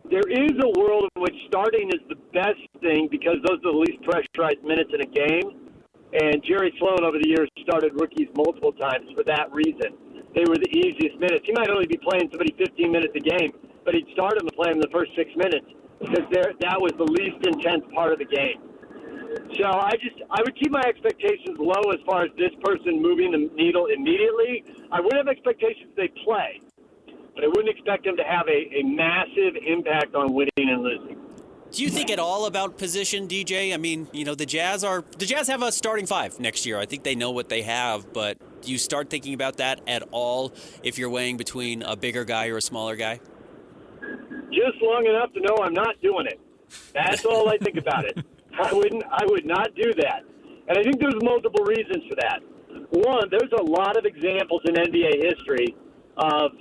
There is a world in which starting is the best thing because those are the least pressurized minutes in a game. And Jerry Sloan over the years started rookies multiple times for that reason. They were the easiest minutes. He might only be playing somebody 15 minutes a game, but he'd start them and play them the first 6 minutes because that was the least intense part of the game. So I would keep my expectations low as far as this person moving the needle immediately. I would have expectations they play, but I wouldn't expect them to have a massive impact on winning and losing. Do you think at all about position, DJ? I mean, the Jazz have a starting five next year. I think they know what they have, but do you start thinking about that at all if you're weighing between a bigger guy or a smaller guy? Just long enough to know I'm not doing it. That's all I think about it. I would not do that. And I think there's multiple reasons for that. One, there's a lot of examples in NBA history of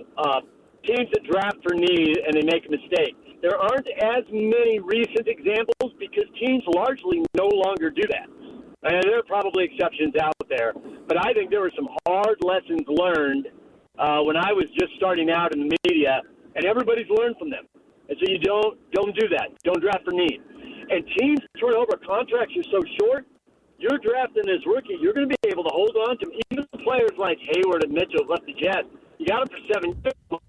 teams that draft for need and they make a mistake. There aren't as many recent examples because teams largely no longer do that. And there are probably exceptions out there. But I think there were some hard lessons learned when I was just starting out in the media, and everybody's learned from them. And so you don't do that. Don't draft for need. And teams turn over contracts are so short, you're drafting this rookie, you're going to be able to hold on to him. Even players like Hayward and Mitchell left the Jazz. You got him for 7 years.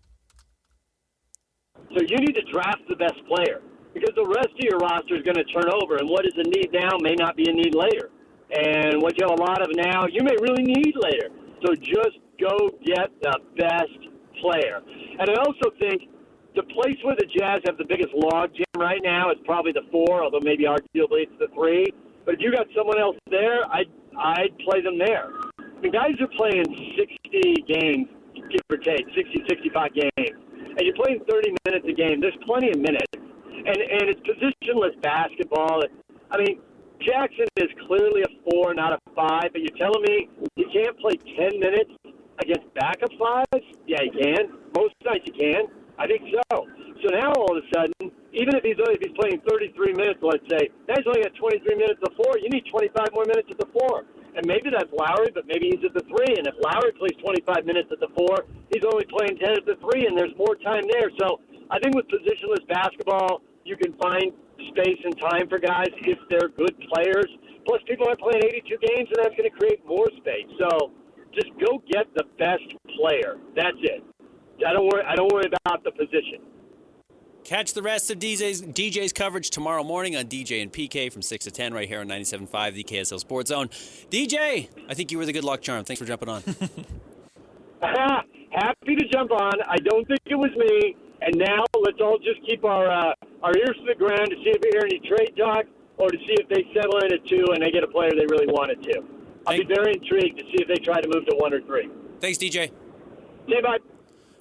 So you need to draft the best player because the rest of your roster is going to turn over, and what is a need now may not be a need later. And what you have a lot of now, you may really need later. So just go get the best player. And I also think the place where the Jazz have the biggest log jam right now is probably the 4, although maybe arguably it's the 3. But if you got someone else there, I'd play them there. The guys are playing 60 games, give or take, 60, 65 games. And you're playing 30 minutes a game. There's plenty of minutes. And it's positionless basketball. I mean, Jackson is clearly a 4, not a 5. But you're telling me he can't play 10 minutes against backup 5s? Yeah, he can. Most nights he can. I think so. So now all of a sudden, even if he's playing 33 minutes, let's say, now he's only got 23 minutes at the 4. You need 25 more minutes at the 4. And maybe that's Lowry, but maybe he's at the 3. And if Lowry plays 25 minutes at the 4, he's only playing 10 at the 3, and there's more time there. So I think with positionless basketball, you can find space and time for guys if they're good players. Plus, people are playing 82 games, and that's going to create more space. So just go get the best player. That's it. I don't worry about the position. Catch the rest of DJ's coverage tomorrow morning on DJ and PK from 6 to 10 right here on 97.5, the KSL Sports Zone. DJ, I think you were the good luck charm. Thanks for jumping on. Happy to jump on. I don't think it was me. And now let's all just keep our ears to the ground to see if we hear any trade talk or to see if they settle in at 2 and they get a player they really wanted to. I'll be very intrigued to see if they try to move to 1 or 3. Thanks, DJ. See you, bye.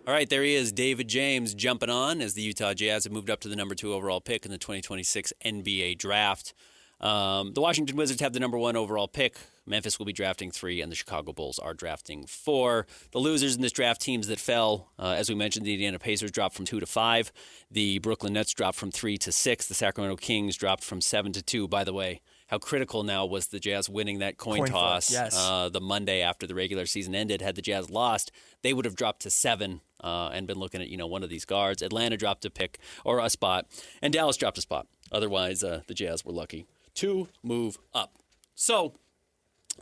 All right, there he is, David James, jumping on as the Utah Jazz have moved up to the number 2 overall pick in the 2026 NBA draft. The Washington Wizards have the number 1 overall pick. Memphis will be drafting 3, and the Chicago Bulls are drafting 4. The losers in this draft, teams that fell, as we mentioned, the Indiana Pacers dropped from 2 to 5. The Brooklyn Nets dropped from 3 to 6. The Sacramento Kings dropped from 7 to 2. By the way, how critical now was the Jazz winning that coin toss the Monday after the regular season ended. Had the Jazz lost, they would have dropped to 7 and been looking at one of these guards. Atlanta dropped a pick or a spot, and Dallas dropped a spot. Otherwise, the Jazz were lucky to move up. So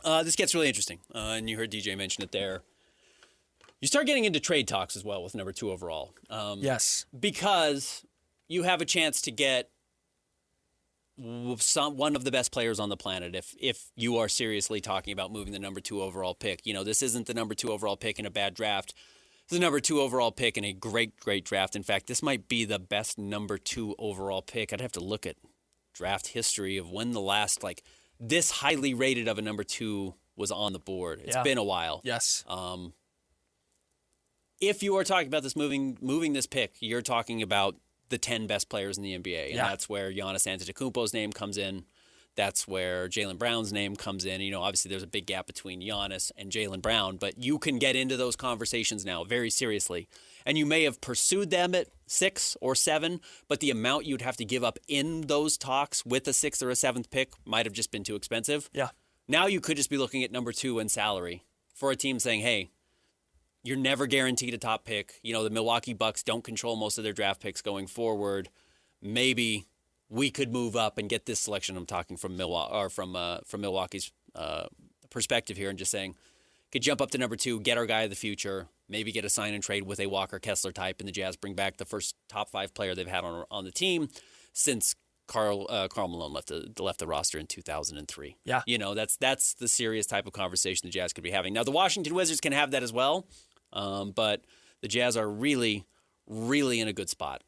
this gets really interesting, and you heard DJ mention it there. You start getting into trade talks as well with number 2 overall. Yes. Because you have a chance to get one of the best players on the planet if you are seriously talking about moving the number 2 overall pick. This isn't the number 2 overall pick in a bad draft. It's the number 2 overall pick in a great, great draft. In fact, this might be the best number 2 overall pick. I'd have to look at draft history of when the last, this highly rated of a number 2 was on the board. It's been a while. Yes. If you are talking about this moving this pick, you're talking about the 10 best players in the NBA. And that's where Giannis Antetokounmpo's name comes in. That's where Jaylen Brown's name comes in. Obviously there's a big gap between Giannis and Jaylen Brown, but you can get into those conversations now very seriously. And you may have pursued them at 6 or 7, but the amount you'd have to give up in those talks with a 6th or a 7th pick might have just been too expensive. Yeah. Now you could just be looking at number 2 in salary for a team saying, hey, you're never guaranteed a top pick. The Milwaukee Bucks don't control most of their draft picks going forward. Maybe we could move up and get this selection. I'm talking from Milwaukee's perspective here, and just saying, could jump up to number 2, get our guy of the future, maybe get a sign and trade with a Walker Kessler type, and the Jazz bring back the first top 5 player they've had on the team since Karl Malone left the roster in 2003. Yeah, that's the serious type of conversation the Jazz could be having. Now the Washington Wizards can have that as well. But the Jazz are really, really in a good spot.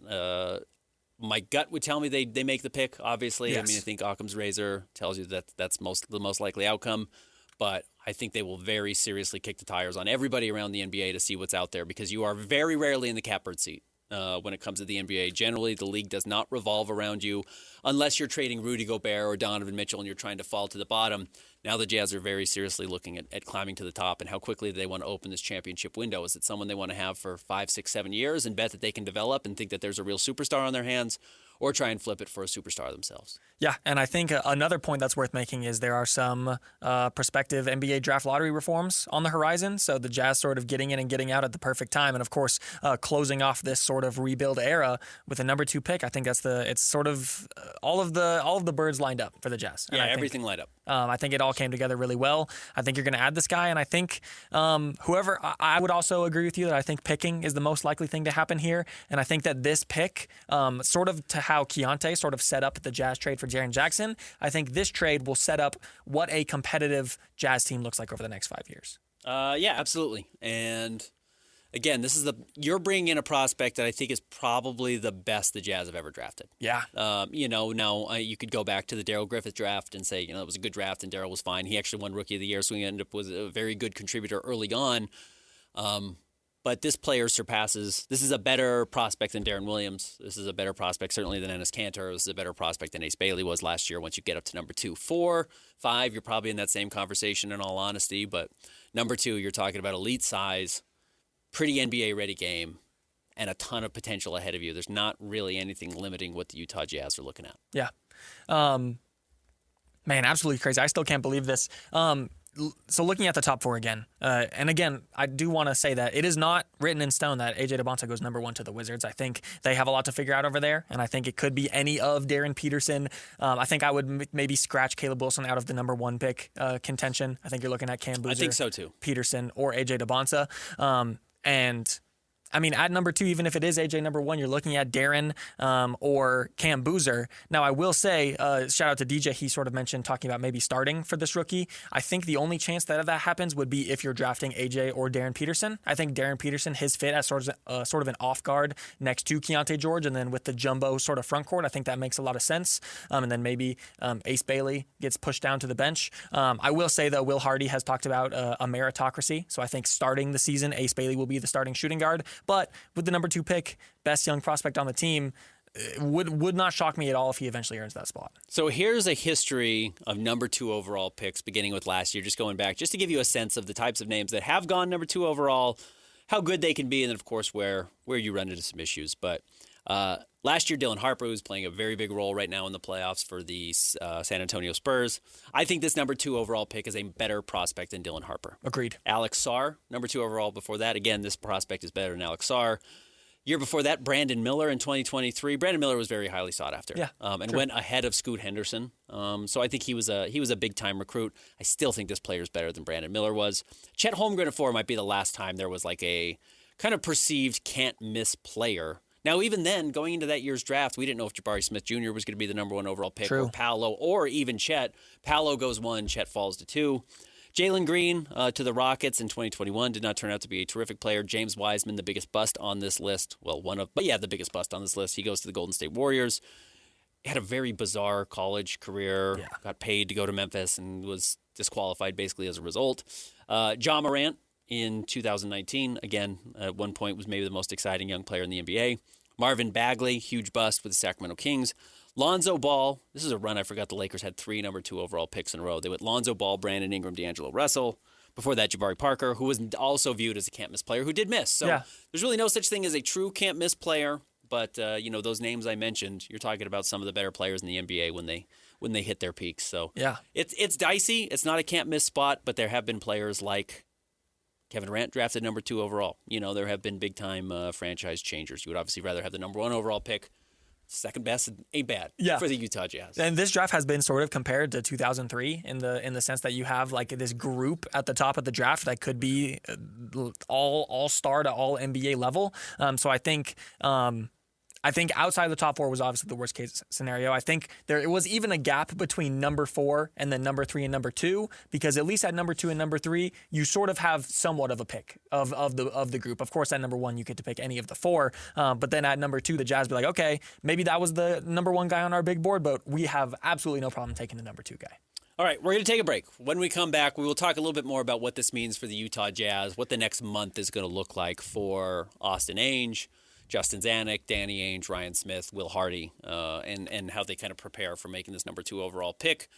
My gut would tell me they make the pick, obviously. Yes. I mean, I think Occam's razor tells you that that's the most likely outcome. But I think they will very seriously kick the tires on everybody around the NBA to see what's out there, because you are very rarely in the catbird seat when it comes to the NBA. Generally, the league does not revolve around you unless you're trading Rudy Gobert or Donovan Mitchell and you're trying to fall to the bottom. Now the Jazz are very seriously looking at climbing to the top and how quickly they want to open this championship window. Is it someone they want to have for 5, 6, 7 years and bet that they can develop and think that there's a real superstar on their hands, or try and flip it for a superstar themselves? Yeah, and I think another point that's worth making is there are some prospective NBA draft lottery reforms on the horizon. So the Jazz sort of getting in and getting out at the perfect time, and of course closing off this sort of rebuild era with a number 2 pick. I think it's sort of all of the birds lined up for the Jazz. And Yeah, I think, everything lined up. I think it all came together really well. I think you're going to add this guy, and I think whoever, I would also agree with you that I think picking is the most likely thing to happen here, and I think that this pick, sort of to how Keontae sort of set up the Jazz trade for Jaren Jackson, I think this trade will set up what a competitive Jazz team looks like over the next 5 years. Yeah, absolutely. And again, you're bringing in a prospect that I think is probably the best the Jazz have ever drafted. Yeah. Now you could go back to the Darryl Griffith draft and say, it was a good draft and Darryl was fine. He actually won Rookie of the Year, so he ended up with a very good contributor early on. But this player surpasses. This is a better prospect than Darren Williams. This is a better prospect certainly than Enes Kanter. This is a better prospect than Ace Bailey was last year. Once you get up to number 2, 4, 5, you're probably in that same conversation in all honesty. But number 2, you're talking about elite size, pretty NBA-ready game, and a ton of potential ahead of you. There's not really anything limiting what the Utah Jazz are looking at. Yeah. Man, absolutely crazy. I still can't believe this. So looking at the top 4 again, and again, I do want to say that it is not written in stone that AJ DeBonta goes number 1 to the Wizards. I think they have a lot to figure out over there, and I think it could be any of Darren Peterson. I think I would maybe scratch Caleb Wilson out of the number 1 pick contention. I think you're looking at Cam Boozer, I think so too. Peterson, or AJ DeBonta. And I mean, at number 2, even if it is AJ number 1, you're looking at Darren or Cam Boozer. Now, I will say, shout out to DJ. He sort of mentioned talking about maybe starting for this rookie. I think the only chance that happens would be if you're drafting AJ or Darren Peterson. I think Darren Peterson, his fit as sort of an off guard next to Keontae George, and then with the jumbo sort of front court, I think that makes a lot of sense. And then maybe Ace Bailey gets pushed down to the bench. I will say, though, Will Hardy has talked about a meritocracy. So I think starting the season, Ace Bailey will be the starting shooting guard. But with the number 2 pick, best young prospect on the team, would not shock me at all if he eventually earns that spot. So here's a history of number 2 overall picks beginning with last year, just going back, just to give you a sense of the types of names that have gone number 2 overall, how good they can be, and then, of course, where you run into some issues. But last year, Dylan Harper, who's playing a very big role right now in the playoffs for the San Antonio Spurs. I think this number 2 overall pick is a better prospect than Dylan Harper. Agreed. Alex Sarr, number 2 overall before that. Again, this prospect is better than Alex Sarr. Year before that, Brandon Miller in 2023. Brandon Miller was very highly sought after. Yeah, and sure. went ahead of Scoot Henderson. So I think he was a big time recruit. I still think this player is better than Brandon Miller was. Chet Holmgren at 4 might be the last time there was like a kind of perceived can't miss player. Now, even then, going into that year's draft, we didn't know if Jabari Smith Jr. was going to be the number 1 overall pick, True. or Paolo, or even Chet. Paolo goes 1, Chet falls to 2. Jalen Green to the Rockets in 2021 did not turn out to be a terrific player. James Wiseman, the biggest bust on this list. Well, the biggest bust on this list. He goes to the Golden State Warriors. Had a very bizarre college career. Yeah. Got paid to go to Memphis and was disqualified basically as a result. Ja Morant in 2019, again, at one point was maybe the most exciting young player in the NBA. Marvin Bagley, huge bust with the Sacramento Kings. Lonzo Ball, this is a run I forgot the Lakers had 3 number 2 overall picks in a row. They went Lonzo Ball, Brandon Ingram, D'Angelo Russell. Before that, Jabari Parker, who was also viewed as a can't-miss player, who did miss. So There's really no such thing as a true can't-miss player. But, those names I mentioned, you're talking about some of the better players in the NBA when they hit their peaks. So it's dicey. It's not a can't-miss spot, but there have been players like Kevin Durant drafted number 2 overall. There have been big-time franchise changers. You would obviously rather have the number 1 overall pick. Second best ain't bad for the Utah Jazz. And this draft has been sort of compared to 2003 in the sense that you have like this group at the top of the draft that could be all star to all NBA level. So I think I think outside of the top 4 was obviously the worst case scenario. I think it was even a gap between number 4 and then number 3 and number 2, because at least at number 2 and number 3, you sort of have somewhat of a pick of the group. Of course, at number 1, you get to pick any of the 4. But then at number 2, the Jazz be like, okay, maybe that was the number 1 guy on our big board, but we have absolutely no problem taking the number 2 guy. All right, we're going to take a break. When we come back, we will talk a little bit more about what this means for the Utah Jazz, what the next month is going to look like for Austin Ainge, Justin Zanuck, Danny Ainge, Ryan Smith, Will Hardy, and how they kind of prepare for making this number 2 overall pick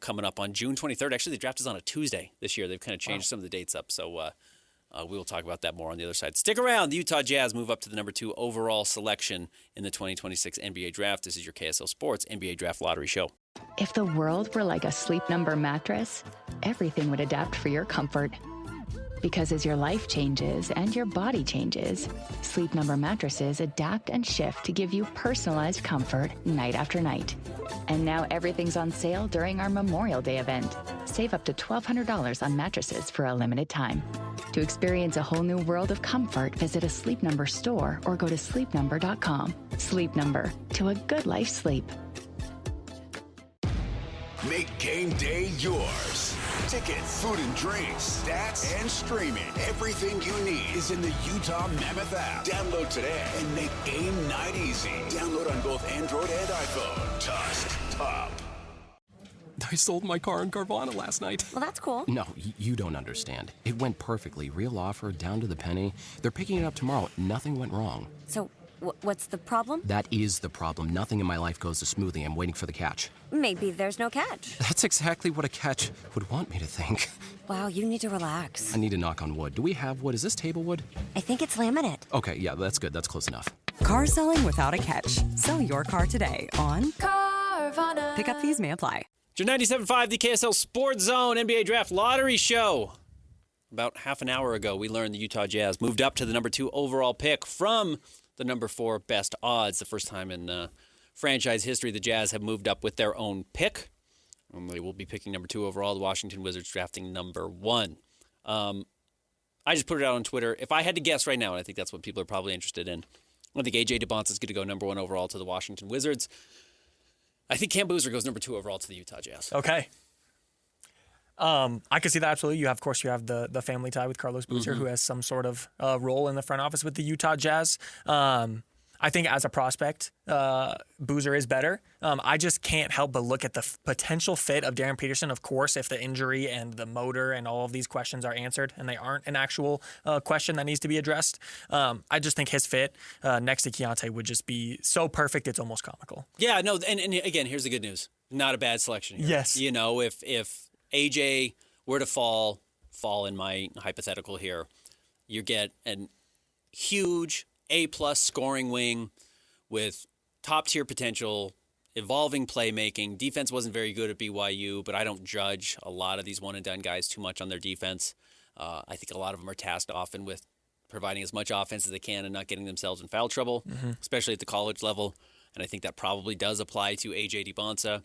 coming up on June 23rd. Actually, the draft is on a Tuesday this year. They've kind of changed some of the dates up, so we will talk about that more on the other side. Stick around. The Utah Jazz move up to the number 2 overall selection in the 2026 NBA Draft. This is your KSL Sports NBA Draft Lottery Show. If the world were like a Sleep Number mattress, everything would adapt for your comfort. Because as your life changes and your body changes, Sleep Number mattresses adapt and shift to give you personalized comfort night after night. And now everything's on sale during our Memorial Day event. Save up to $1,200 on mattresses for a limited time. To experience a whole new world of comfort, visit a Sleep Number store or go to sleepnumber.com. Sleep Number, to a good night's sleep. Make game day yours. Tickets, food and drinks, stats, and streaming. Everything you need is in the Utah Mammoth app. Download today and make game night easy. Download on both Android and iPhone. Tusk Top. I sold my car in Carvana last night. Well, that's cool. No, you don't understand. It went perfectly. Real offer, down to the penny. They're picking it up tomorrow. Nothing went wrong. So, what's the problem? That is the problem. Nothing in my life goes as smoothly. I'm waiting for the catch. Maybe there's no catch. That's exactly what a catch would want me to think. Wow, you need to relax. I need to knock on wood. Do we have wood? Is this table wood? I think it's laminate. Okay, yeah, that's good. That's close enough. Car selling without a catch. Sell your car today on Carvana. Pickup fees may apply. Your 97.5, the KSL Sports Zone NBA Draft Lottery Show. About half an hour ago, we learned the Utah Jazz moved up to the number 2 overall pick from the number 4 best odds. The first time in franchise history the Jazz have moved up with their own pick. And they will be picking number 2 overall. The Washington Wizards drafting number 1. I just put it out on Twitter. If I had to guess right now, and I think that's what people are probably interested in, I think A.J. DeBonsa is going to go number 1 overall to the Washington Wizards. I think Cam Boozer goes number 2 overall to the Utah Jazz. Okay. I can see that absolutely. You have the family tie with Carlos Boozer, who has some sort of role in the front office with the Utah Jazz. I think as a prospect, Boozer is better. I just can't help but look at the potential fit of Darren Peterson. Of course, if the injury and the motor and all of these questions are answered, and they aren't an actual question that needs to be addressed, I just think his fit next to Keontae would just be so perfect, it's almost comical. Yeah, no, and again, here's the good news. Not a bad selection here. Yes. You know, if AJ were to fall in my hypothetical here, you get a huge A-plus scoring wing with top-tier potential, evolving playmaking. Defense wasn't very good at BYU, but I don't judge a lot of these one-and-done guys too much on their defense. I think a lot of them are tasked often with providing as much offense as they can and not getting themselves in foul trouble, especially at the college level. And I think that probably does apply to A.J. DeBonsa.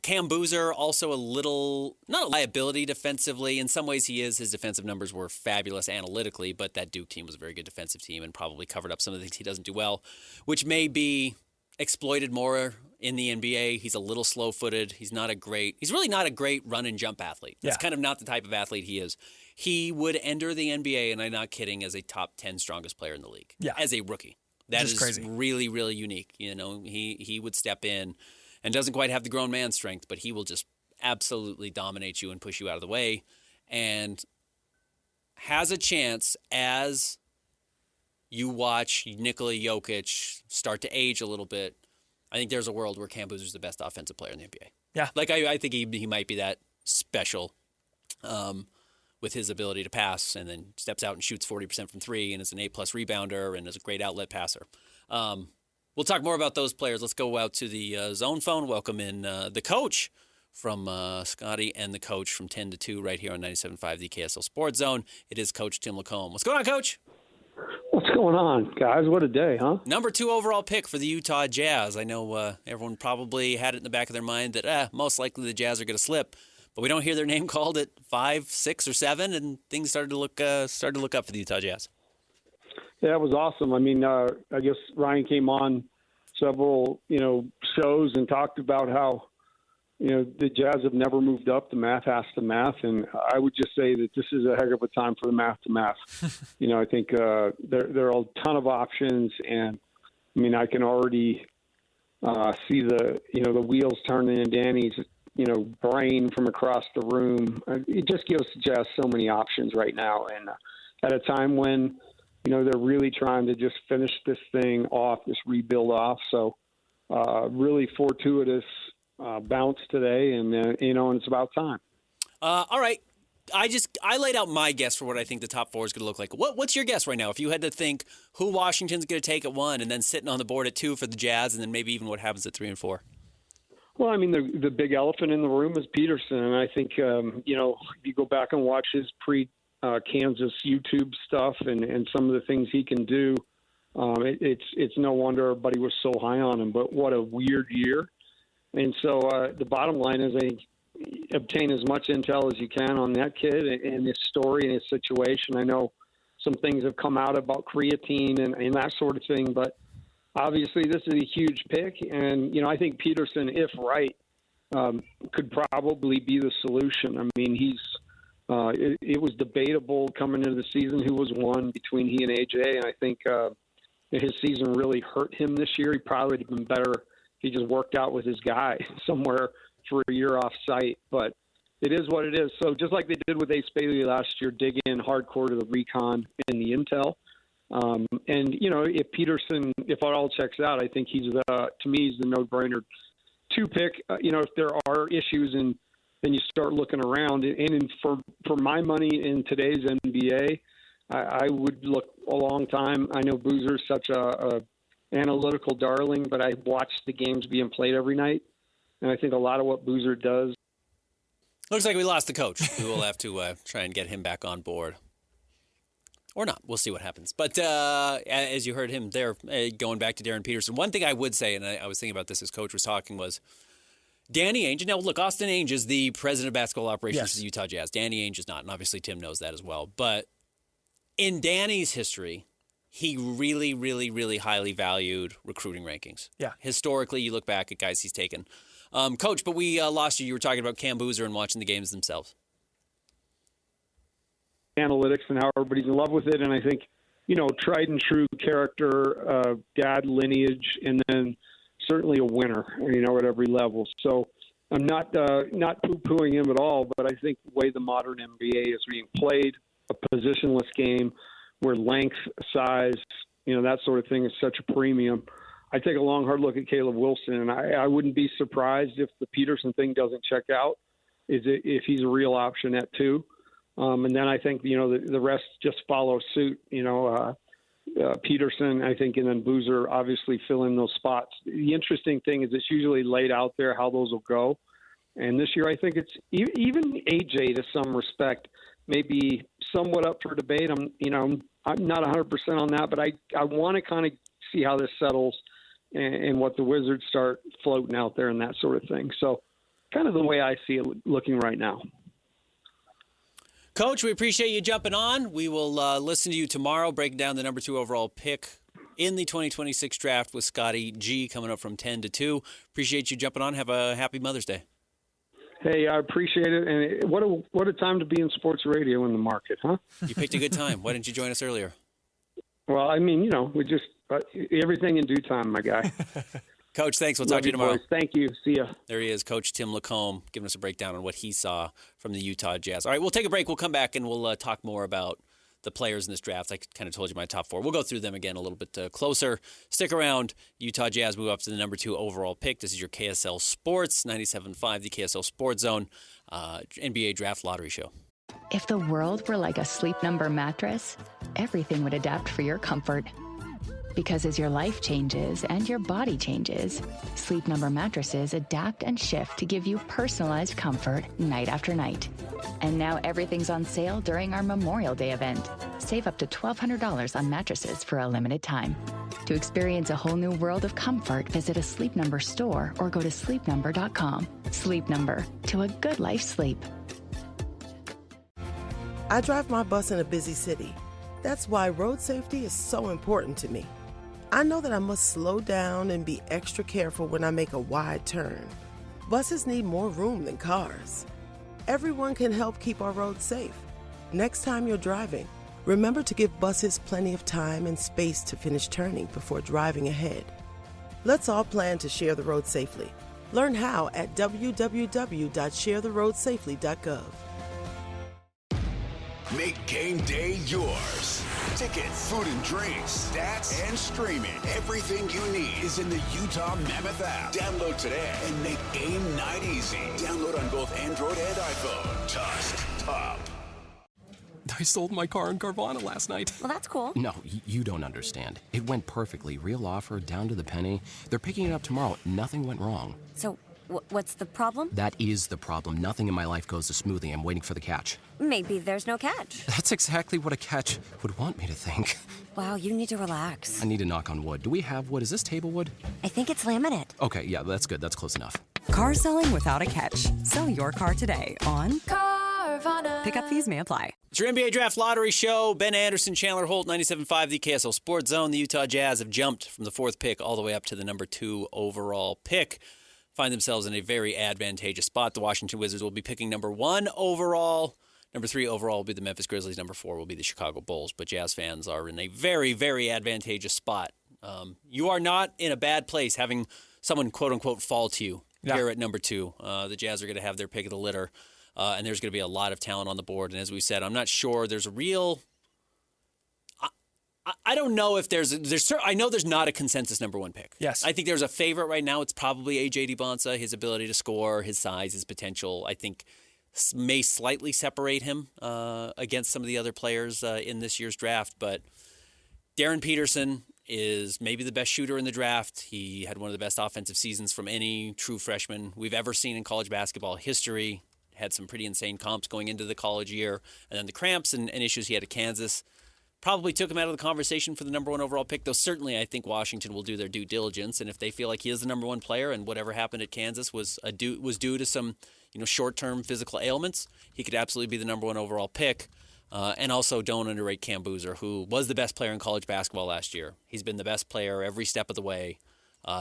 Cam Boozer, also a little, not a liability defensively. In some ways he is. His defensive numbers were fabulous analytically, but that Duke team was a very good defensive team and probably covered up some of the things he doesn't do well, which may be exploited more in the NBA. He's a little slow-footed. He's really not a great run and jump athlete. That's kind of not the type of athlete he is. He would enter the NBA, and I'm not kidding, as a top 10 strongest player in the league. Yeah. As a rookie. That is crazy. Really, really unique. You know, he would step in and doesn't quite have the grown man strength, but he will just absolutely dominate you and push you out of the way, and has a chance as you watch Nikola Jokic start to age a little bit. I think there's a world where Cam Boozer's the best offensive player in the NBA. Yeah. Like, I think he might be that special with his ability to pass, and then steps out and shoots 40% from 3 and is an A-plus rebounder and is a great outlet passer. We'll talk more about those players. Let's go out to the zone phone. Welcome in the coach from Scotty and the coach from 10 to 2 right here on 97.5, the KSL Sports Zone. It is Coach Tim LaComb. What's going on, Coach? What's going on, guys? What a day, huh? Number 2 overall pick for the Utah Jazz. I know everyone probably had it in the back of their mind that most likely the Jazz are going to slip, but we don't hear their name called at 5, 6, or 7, and things started to look up for the Utah Jazz. That was awesome. I mean, I guess Ryan came on several, shows and talked about how, the Jazz have never moved up. The math has to math. And I would just say that this is a heck of a time for the math to math. I think there are a ton of options. And, I mean, I can already see the wheels turning in Danny's, brain from across the room. It just gives the Jazz so many options right now. And at a time when, they're really trying to just finish this thing off, this rebuild off. So really fortuitous bounce today, and and it's about time. All right, I laid out my guess for what I think the top four is going to look like. What's your guess right now? If you had to think who Washington's going to take at 1, and then sitting on the board at 2 for the Jazz, and then maybe even what happens at 3 and 4. Well, I mean, the big elephant in the room is Peterson, and I think if you go back and watch his Kansas YouTube stuff and some of the things he can do, it's no wonder everybody was so high on him. But what a weird year. And so the bottom line is obtain as much intel as you can on that kid and his story and his situation. I know some things have come out about creatine and that sort of thing, but obviously this is a huge pick. And, I think Peterson, if right, could probably be the solution. I mean, it was debatable coming into the season who was one between he and AJ. And I think his season really hurt him this year. He probably would have been better if he just worked out with his guy somewhere for a year off site. But it is what it is. So just like they did with Ace Bailey last year, dig in hardcore to the recon and the intel. And, if Peterson, if it all checks out, I think he's to me, he's the no-brainer 2 pick. If there are issues and then you start looking around, and for my money in today's NBA, I would look a long time. I know Boozer's such a analytical darling, but I watch the games being played every night, and I think a lot of what Boozer does. Looks like we lost the coach. We will have to try and get him back on board. Or not. We'll see what happens. But as you heard him there, going back to Darren Peterson, one thing I would say, and I was thinking about this as Coach was talking, was Danny Ainge. Now, look, Austin Ainge is the president of basketball operations for the Utah Jazz. Danny Ainge is not, and obviously Tim knows that as well. But in Danny's history, he really, really, really highly valued recruiting rankings. Yeah. Historically, you look back at guys he's taken. Coach, but we lost you. You were talking about Cam Boozer and watching the games themselves. Analytics and how everybody's in love with it. And I think, tried and true character, dad lineage, and then certainly a winner, at every level. So I'm not poo-pooing him at all, but I think the way the modern NBA is being played, a positionless game where length, size, that sort of thing is such a premium. I take a long, hard look at Caleb Wilson, and I wouldn't be surprised if the Peterson thing doesn't check out, if he's a real option at 2. And then I think, the rest just follow suit, Peterson, I think, and then Boozer obviously fill in those spots. The interesting thing is it's usually laid out there how those will go. And this year I think it's even AJ to some respect may be somewhat up for debate. I'm not 100% on that, but I want to kind of see how this settles and what the Wizards start floating out there and that sort of thing. So kind of the way I see it looking right now. Coach, we appreciate you jumping on. We will listen to you tomorrow, breaking down the number 2 overall pick in the 2026 draft with Scotty G coming up from 10 to 2. Appreciate you jumping on. Have a happy Mother's Day. Hey, I appreciate it. And what a time to be in sports radio in the market, huh? You picked a good time. Why didn't you join us earlier? Well, I mean, we just everything in due time, my guy. Coach, thanks. We'll talk to you tomorrow. Boys. Thank you. See ya. There he is, Coach Tim LaComb, giving us a breakdown on what he saw from the Utah Jazz. All right, we'll take a break. We'll come back and we'll talk more about the players in this draft. I kind of told you my top 4. We'll go through them again a little bit closer. Stick around. Utah Jazz move up to the number 2 overall pick. This is your KSL Sports 97.5, the KSL Sports Zone NBA Draft Lottery Show. If the world were like a Sleep Number mattress, everything would adapt for your comfort. Because as your life changes and your body changes, Sleep Number mattresses adapt and shift to give you personalized comfort night after night. And now everything's on sale during our Memorial Day event. Save up to $1,200 on mattresses for a limited time. To experience a whole new world of comfort, visit a Sleep Number store or go to sleepnumber.com. Sleep Number, to a good life sleep. I drive my bus in a busy city. That's why road safety is so important to me. I know that I must slow down and be extra careful when I make a wide turn. Buses need more room than cars. Everyone can help keep our roads safe. Next time you're driving, remember to give buses plenty of time and space to finish turning before driving ahead. Let's all plan to share the road safely. Learn how at www.sharetheroadsafely.gov. Make game day yours. Tickets, food and drinks, stats, and streaming. Everything you need is in the Utah Mammoth app. Download today and make game night easy. Download on both Android and iPhone. Just top. I sold my car in Carvana last night. Well, that's cool. No, you don't understand. It went perfectly. Real offer, down to the penny. They're picking it up tomorrow. Nothing went wrong. So, what's the problem? That is the problem. Nothing in my life goes as smoothly. I'm waiting for the catch. Maybe there's no catch. That's exactly what a catch would want me to think. Wow, you need to relax. I need to knock on wood. Do we have wood? Is this table wood? I think it's laminate. Okay, yeah, that's good. That's close enough. Car selling without a catch. Sell your car today on Carvana. Pickup fees may apply. It's your NBA Draft Lottery Show. Ben Anderson, Chandler Holt, 97.5, the KSL Sports Zone. The Utah Jazz have jumped from the 4th pick all the way up to the number 2 overall pick. Find themselves in a very advantageous spot. The Washington Wizards will be picking number 1 overall. Number 3 overall will be the Memphis Grizzlies. Number 4 will be the Chicago Bulls. But Jazz fans are in a very, very advantageous spot. You are not in a bad place having someone, quote-unquote, fall to you here at number 2. The Jazz are going to have their pick of the litter. And there's going to be a lot of talent on the board. And as we said, I'm not sure there's a real... I don't know if there's I know there's not a consensus number 1 pick. Yes. I think there's a favorite right now. It's probably A.J. DiBonsa. His ability to score, his size, his potential, I think may slightly separate him against some of the other players in this year's draft. But Darren Peterson is maybe the best shooter in the draft. He had one of the best offensive seasons from any true freshman we've ever seen in college basketball history. Had some pretty insane comps going into the college year. And then the cramps and issues he had at Kansas probably took him out of the conversation for the number 1 overall pick, though certainly I think Washington will do their due diligence. And if they feel like he is the number 1 player and whatever happened at Kansas was due to some short-term physical ailments, he could absolutely be the number 1 overall pick. And also don't underrate Cam Boozer, who was the best player in college basketball last year. He's been the best player every step of the way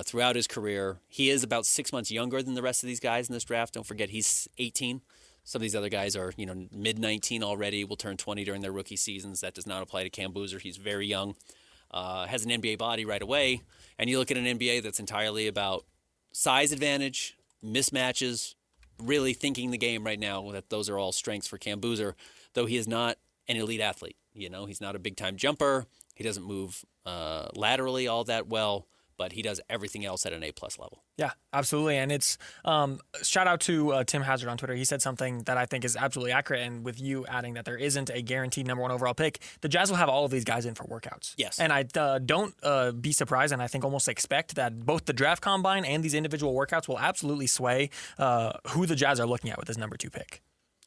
throughout his career. He is about 6 months younger than the rest of these guys in this draft. Don't forget he's 18. Some of these other guys are, mid-19 already, will turn 20 during their rookie seasons. That does not apply to Cam Boozer. He's very young, has an NBA body right away. And you look at an NBA that's entirely about size advantage, mismatches, really thinking the game right now, that those are all strengths for Cam Boozer, though he is not an elite athlete. He's not a big-time jumper. He doesn't move laterally all that well, but he does everything else at an A-plus level. Yeah, absolutely. And it's shout out to Tim Hazard on Twitter. He said something that I think is absolutely accurate. And with you adding that there isn't a guaranteed number 1 overall pick, the Jazz will have all of these guys in for workouts. Yes. And I don't be surprised, and I think almost expect that both the draft combine and these individual workouts will absolutely sway who the Jazz are looking at with this number 2 pick.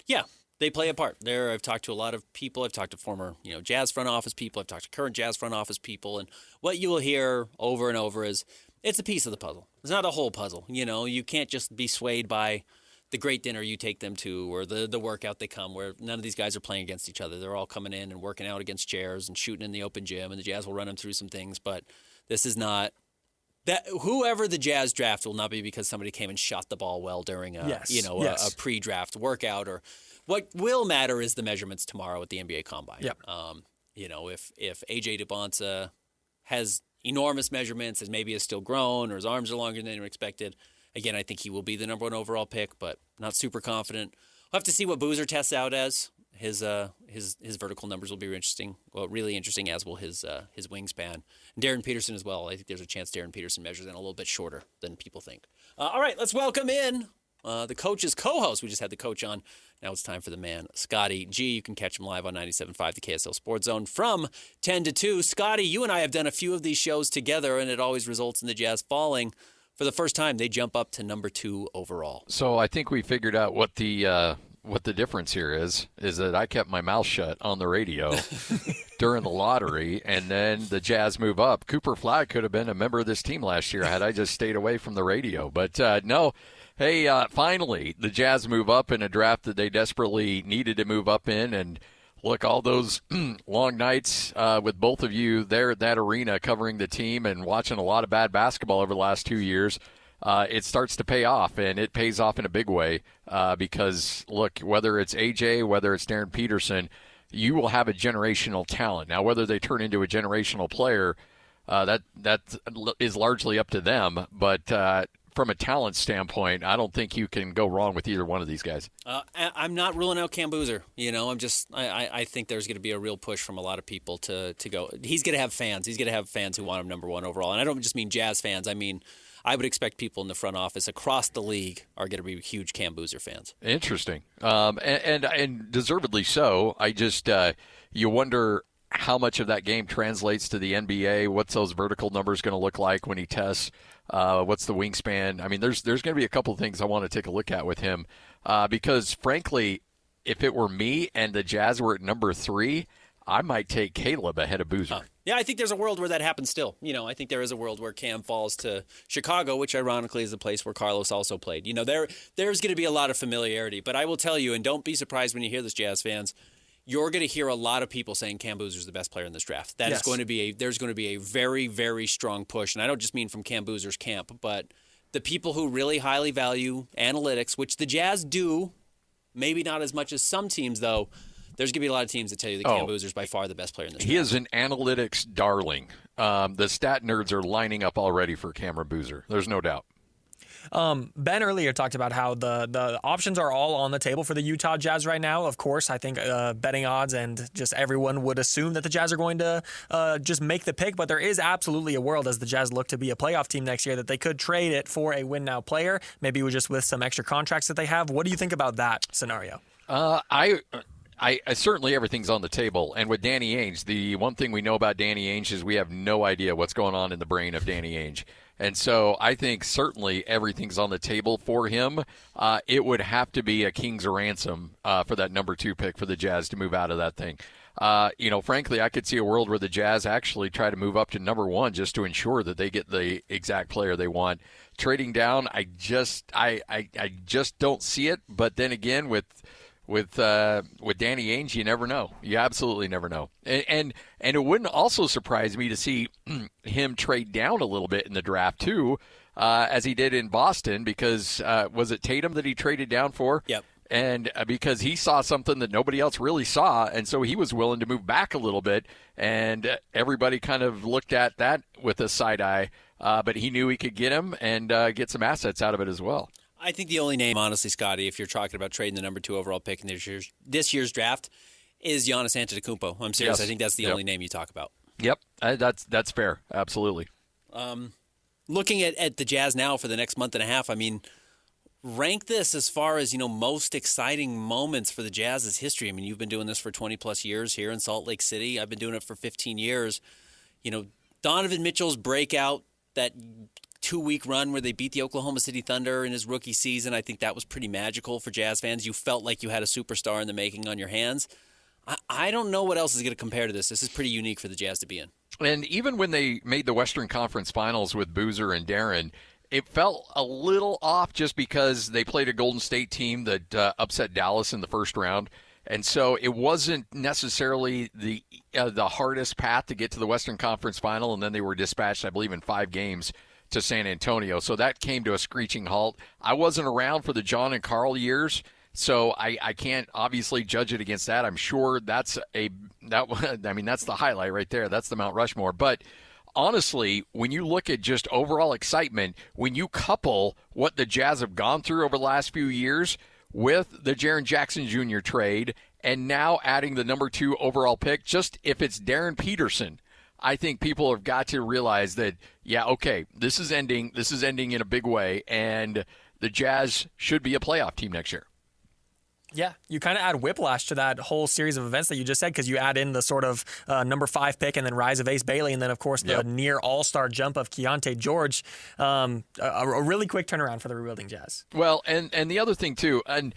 Yeah. They play a part. I've talked to a lot of people. I've talked to former, Jazz front office people. I've talked to current Jazz front office people. And what you will hear over and over is it's a piece of the puzzle. It's not a whole puzzle. You can't just be swayed by the great dinner you take them to or the workout they come, where none of these guys are playing against each other. They're all coming in and working out against chairs and shooting in the open gym, and the Jazz will run them through some things. But this is not that. Whoever the Jazz draft will not be because somebody came and shot the ball well during a pre-draft workout. Or what will matter is the measurements tomorrow at the NBA Combine. Yep. If A.J. DiBonsa has enormous measurements and maybe is still grown or his arms are longer than expected, again, I think he will be the number 1 overall pick, but not super confident. We'll have to see what Boozer tests out as. His vertical numbers will be interesting. Well, really interesting, as will his wingspan. And Darren Peterson as well. I think there's a chance Darren Peterson measures in a little bit shorter than people think. All right, let's welcome in the coach's co-host. We just had the coach on. Now it's time for the man, Scotty G. You can catch him live on 97.5, the KSL Sports Zone from 10 to 2. Scotty, you and I have done a few of these shows together, and it always results in the Jazz falling. For the first time, they jump up to number 2 overall. So I think we figured out what the difference here is that I kept my mouth shut on the radio during the lottery, and then the Jazz move up. Cooper Flagg could have been a member of this team last year had I just stayed away from the radio. But no. Hey, finally, the Jazz move up in a draft that they desperately needed to move up in, and look, all those long nights with both of you there at that arena covering the team and watching a lot of bad basketball over the last 2 years, it starts to pay off, and it pays off in a big way because, look, whether it's AJ, whether it's Darren Peterson, you will have a generational talent. Now, whether they turn into a generational player, that is largely up to them, but from a talent standpoint, I don't think you can go wrong with either one of these guys. I'm not ruling out Cam Boozer. I think there's going to be a real push from a lot of people to go. He's going to have fans. He's going to have fans who want him number one overall. And I don't just mean Jazz fans. I mean, I would expect people in the front office across the league are going to be huge Cam Boozer fans. Interesting. And deservedly so. I just, you wonder how much of that game translates to the NBA. What's those vertical numbers going to look like when he tests? What's the wingspan? I mean, there's going to be a couple of things I want to take a look at with him because, frankly, if it were me and the Jazz were at number 3, I might take Caleb ahead of Boozer. Yeah, I think there's a world where that happens still. I think there is a world where Cam falls to Chicago, which ironically is the place where Carlos also played. There's going to be a lot of familiarity. But I will tell you, and don't be surprised when you hear this, Jazz fans, you're going to hear a lot of people saying Cam Boozer is the best player in this draft. There's going to be a very, very strong push. And I don't just mean from Cam Boozer's camp, but the people who really highly value analytics, which the Jazz do, maybe not as much as some teams, though. There's going to be a lot of teams that tell you that Cam Boozer is by far the best player in this draft. He is an analytics darling. The stat nerds are lining up already for Cameron Boozer. There's no doubt. Ben earlier talked about how the options are all on the table for the Utah Jazz right now. Of course, I think betting odds and just everyone would assume that the Jazz are going to just make the pick, but there is absolutely a world as the Jazz look to be a playoff team next year that they could trade it for a win-now player, maybe just with some extra contracts that they have. What do you think about that scenario? I certainly everything's on the table. And with Danny Ainge, the one thing we know about Danny Ainge is we have no idea what's going on in the brain of Danny Ainge. And so I think certainly everything's on the table for him. It would have to be a king's ransom for that number 2 pick for the Jazz to move out of that thing. Frankly, I could see a world where the Jazz actually try to move up to number 1 just to ensure that they get the exact player they want. Trading down, I just don't see it. But then again, with Danny Ainge, you never know. You absolutely never know. And it wouldn't also surprise me to see him trade down a little bit in the draft too, as he did in Boston. Because was it Tatum that he traded down for? Yep. And because he saw something that nobody else really saw, and so he was willing to move back a little bit. And everybody kind of looked at that with a side eye, but he knew he could get him and get some assets out of it as well. I think the only name, honestly, Scotty, if you're talking about trading the number 2 overall pick in this year's draft, is Giannis Antetokounmpo. I'm serious. Yes. I think that's the only name you talk about. Yep, that's fair. Absolutely. Looking at the Jazz now for the next month and a half, I mean, rank this as far as, most exciting moments for the Jazz's history. I mean, you've been doing this for 20-plus years here in Salt Lake City. I've been doing it for 15 years. Donovan Mitchell's breakout, that 2-week run where they beat the Oklahoma City Thunder in his rookie season, I think that was pretty magical for Jazz fans. You felt like you had a superstar in the making on your hands. I don't know what else is going to compare to this. This is pretty unique for the Jazz to be in. And even when they made the Western Conference Finals with Boozer and Darren, it felt a little off just because they played a Golden State team that upset Dallas in the first round. And so it wasn't necessarily the hardest path to get to the Western Conference Final, and then they were dispatched, I believe, in 5 games to San Antonio. So that came to a screeching halt. I wasn't around for the John and Carl years, so I can't obviously judge it against that. I'm sure that's the highlight right there. That's the Mount Rushmore. But honestly, when you look at just overall excitement, when you couple what the Jazz have gone through over the last few years with the Jaren Jackson Jr. trade and now adding the number 2 overall pick, just if it's Darren Peterson, I think people have got to realize that, this is ending in a big way, and the Jazz should be a playoff team next year. Yeah, you kind of add whiplash to that whole series of events that you just said because you add in the sort of number 5 pick and then rise of Ace Bailey and then, of course, the near all-star jump of Keontae George. A really quick turnaround for the rebuilding Jazz. Well, and the other thing, too, and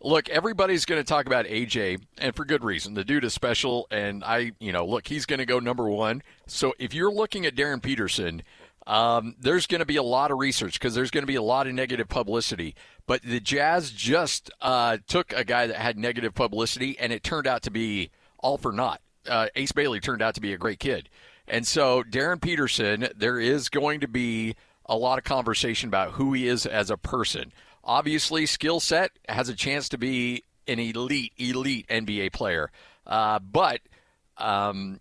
look, everybody's going to talk about AJ, and for good reason. The dude is special, and he's going to go number 1. So if you're looking at Darren Peterson, there's going to be a lot of research because there's going to be a lot of negative publicity. But the Jazz just took a guy that had negative publicity, and it turned out to be all for naught. Ace Bailey turned out to be a great kid. And so Darren Peterson, there is going to be a lot of conversation about who he is as a person. Obviously, skill set has a chance to be an elite NBA player. But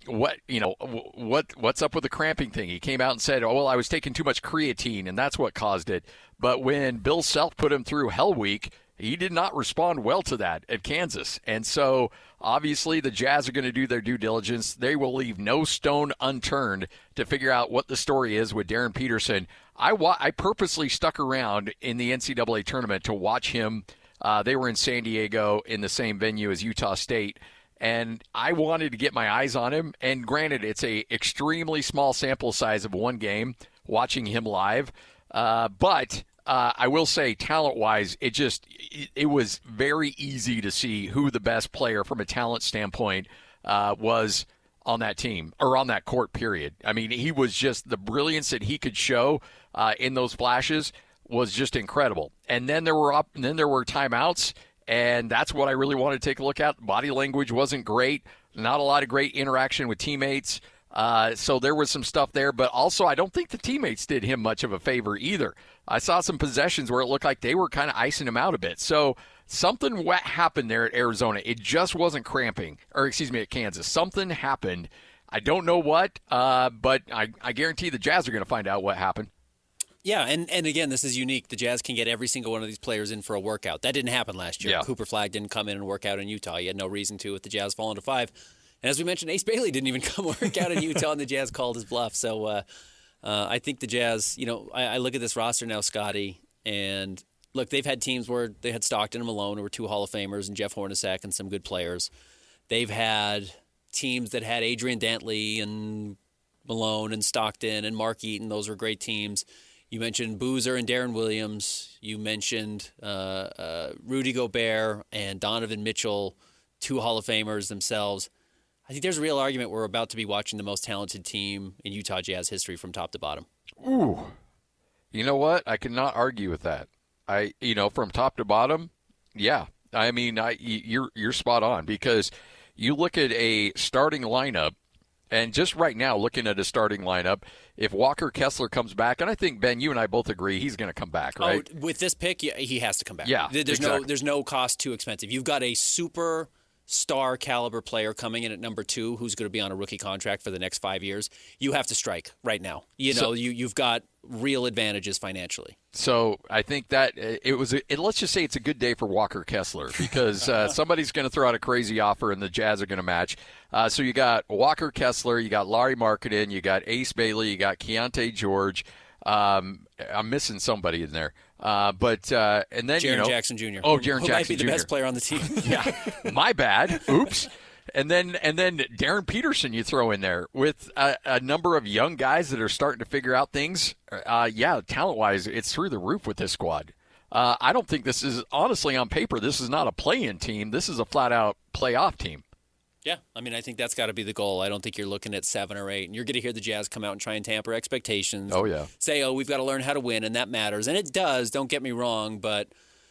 what's up with the cramping thing? He came out and said, "Oh, well, I was taking too much creatine, and that's what caused it." But when Bill Self put him through Hell Week, he did not respond well to that at Kansas. And so, obviously, the Jazz are going to do their due diligence. They will leave no stone unturned to figure out what the story is with Darren Peterson. I purposely stuck around in the NCAA tournament to watch him. They were in San Diego in the same venue as Utah State, and I wanted to get my eyes on him. And granted, it's a extremely small sample size of one game watching him live, but I will say, talent-wise, it was very easy to see who the best player from a talent standpoint was on that team, or on that court, period. I mean, he was just, the brilliance that he could show in those flashes was just incredible. And then there were timeouts, and that's what I really wanted to take a look at. Body language wasn't great, not a lot of great interaction with teammates. So there was some stuff there, but also I don't think the teammates did him much of a favor either. I saw some possessions where it looked like they were kind of icing him out a bit. So something happened there at Arizona. It just wasn't cramping, at Kansas. Something happened. I don't know what, but I guarantee the Jazz are going to find out what happened. Yeah, and again, this is unique. The Jazz can get every single one of these players in for a workout. That didn't happen last year. Yeah. Cooper Flagg didn't come in and work out in Utah. He had no reason to with the Jazz falling to 5. And as we mentioned, Ace Bailey didn't even come work out in Utah, and the Jazz called his bluff. So I think the Jazz, I look at this roster now, Scotty, and look, they've had teams where they had Stockton and Malone, who were 2 Hall of Famers, and Jeff Hornacek and some good players. They've had teams that had Adrian Dantley and Malone and Stockton and Mark Eaton. Those were great teams. You mentioned Boozer and Darren Williams. You mentioned Rudy Gobert and Donovan Mitchell, 2 Hall of Famers themselves. I think there's a real argument we're about to be watching the most talented team in Utah Jazz history from top to bottom. Ooh. You know what? I cannot argue with that. From top to bottom, yeah. I mean, you're spot on, because you look at a starting lineup, and just right now, looking at a starting lineup, if Walker Kessler comes back, and I think, Ben, you and I both agree he's going to come back, right? Oh, with this pick, he has to come back. Yeah, there's no cost too expensive. You've got a super star caliber player coming in at number 2 who's going to be on a rookie contract for the next 5 years. You have to strike right now. You've got real advantages financially. So I think that let's just say it's a good day for Walker Kessler, because somebody's going to throw out a crazy offer and the Jazz are going to match. So you got Walker Kessler, you got Larry Marketing, you got Ace Bailey, you got Keontae George. I'm missing somebody in there. And then Jaren Jackson Jr. Oh, Jaren Jackson Jr. might be the best player on the team. Yeah, my bad. Oops. And then Darren Peterson you throw in there with a number of young guys that are starting to figure out things. Talent-wise, it's through the roof with this squad. I don't think this is, honestly, on paper, this is not a play-in team. This is a flat-out playoff team. Yeah, I mean, I think that's got to be the goal. I don't think you're looking at 7 or 8, and you're going to hear the Jazz come out and try and tamper expectations. Oh, yeah. Say, we've got to learn how to win, and that matters. And it does, don't get me wrong, but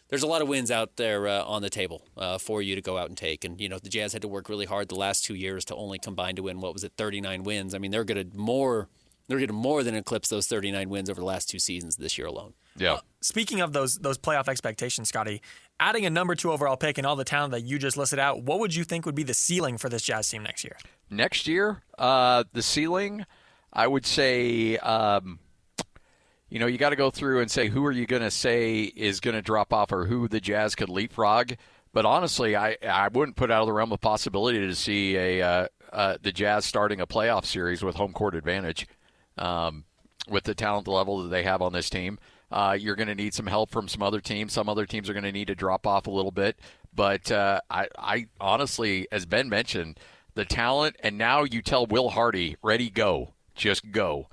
there's a lot of wins out there on the table for you to go out and take. And, the Jazz had to work really hard the last 2 years to only combine to win, 39 wins. I mean, they're going to more than eclipse those 39 wins over the last 2 seasons this year alone. Yeah. Speaking of those playoff expectations, Scotty, adding a number 2 overall pick and all the talent that you just listed out, what would you think would be the ceiling for this Jazz team next year? Next year, the ceiling, I would say, you got to go through and say who are you going to say is going to drop off or who the Jazz could leapfrog. But honestly, I wouldn't put out of the realm of possibility to see the Jazz starting a playoff series with home court advantage with the talent level that they have on this team. You're going to need some help from some other teams. Some other teams are going to need to drop off a little bit. But I honestly, as Ben mentioned, the talent, and now you tell Will Hardy, ready, go, just go,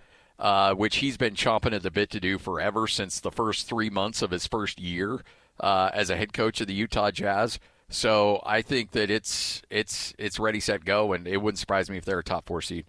which he's been chomping at the bit to do forever since the first 3 months of his first year as a head coach of the Utah Jazz. So I think that it's ready, set, go, and it wouldn't surprise me if they're a top 4 seed.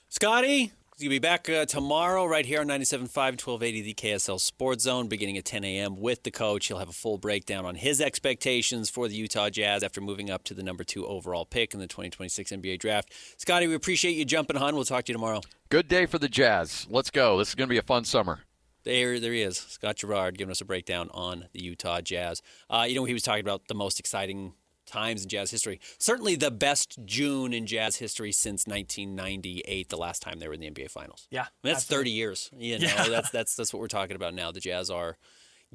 Scotty, He's going to be back tomorrow right here on 97.5, 1280, the KSL Sports Zone, beginning at 10 a.m. with the coach. He'll have a full breakdown on his expectations for the Utah Jazz after moving up to the number 2 overall pick in the 2026 NBA Draft. Scotty, we appreciate you jumping on. We'll talk to you tomorrow. Good day for the Jazz. Let's go. This is going to be a fun summer. There he is, Scott Garrard, giving us a breakdown on the Utah Jazz. He was talking about the most exciting times in Jazz history. Certainly the best June in Jazz history since 1998, the last time they were in the NBA Finals. Yeah, that's 30 years. That's what we're talking about now. The Jazz are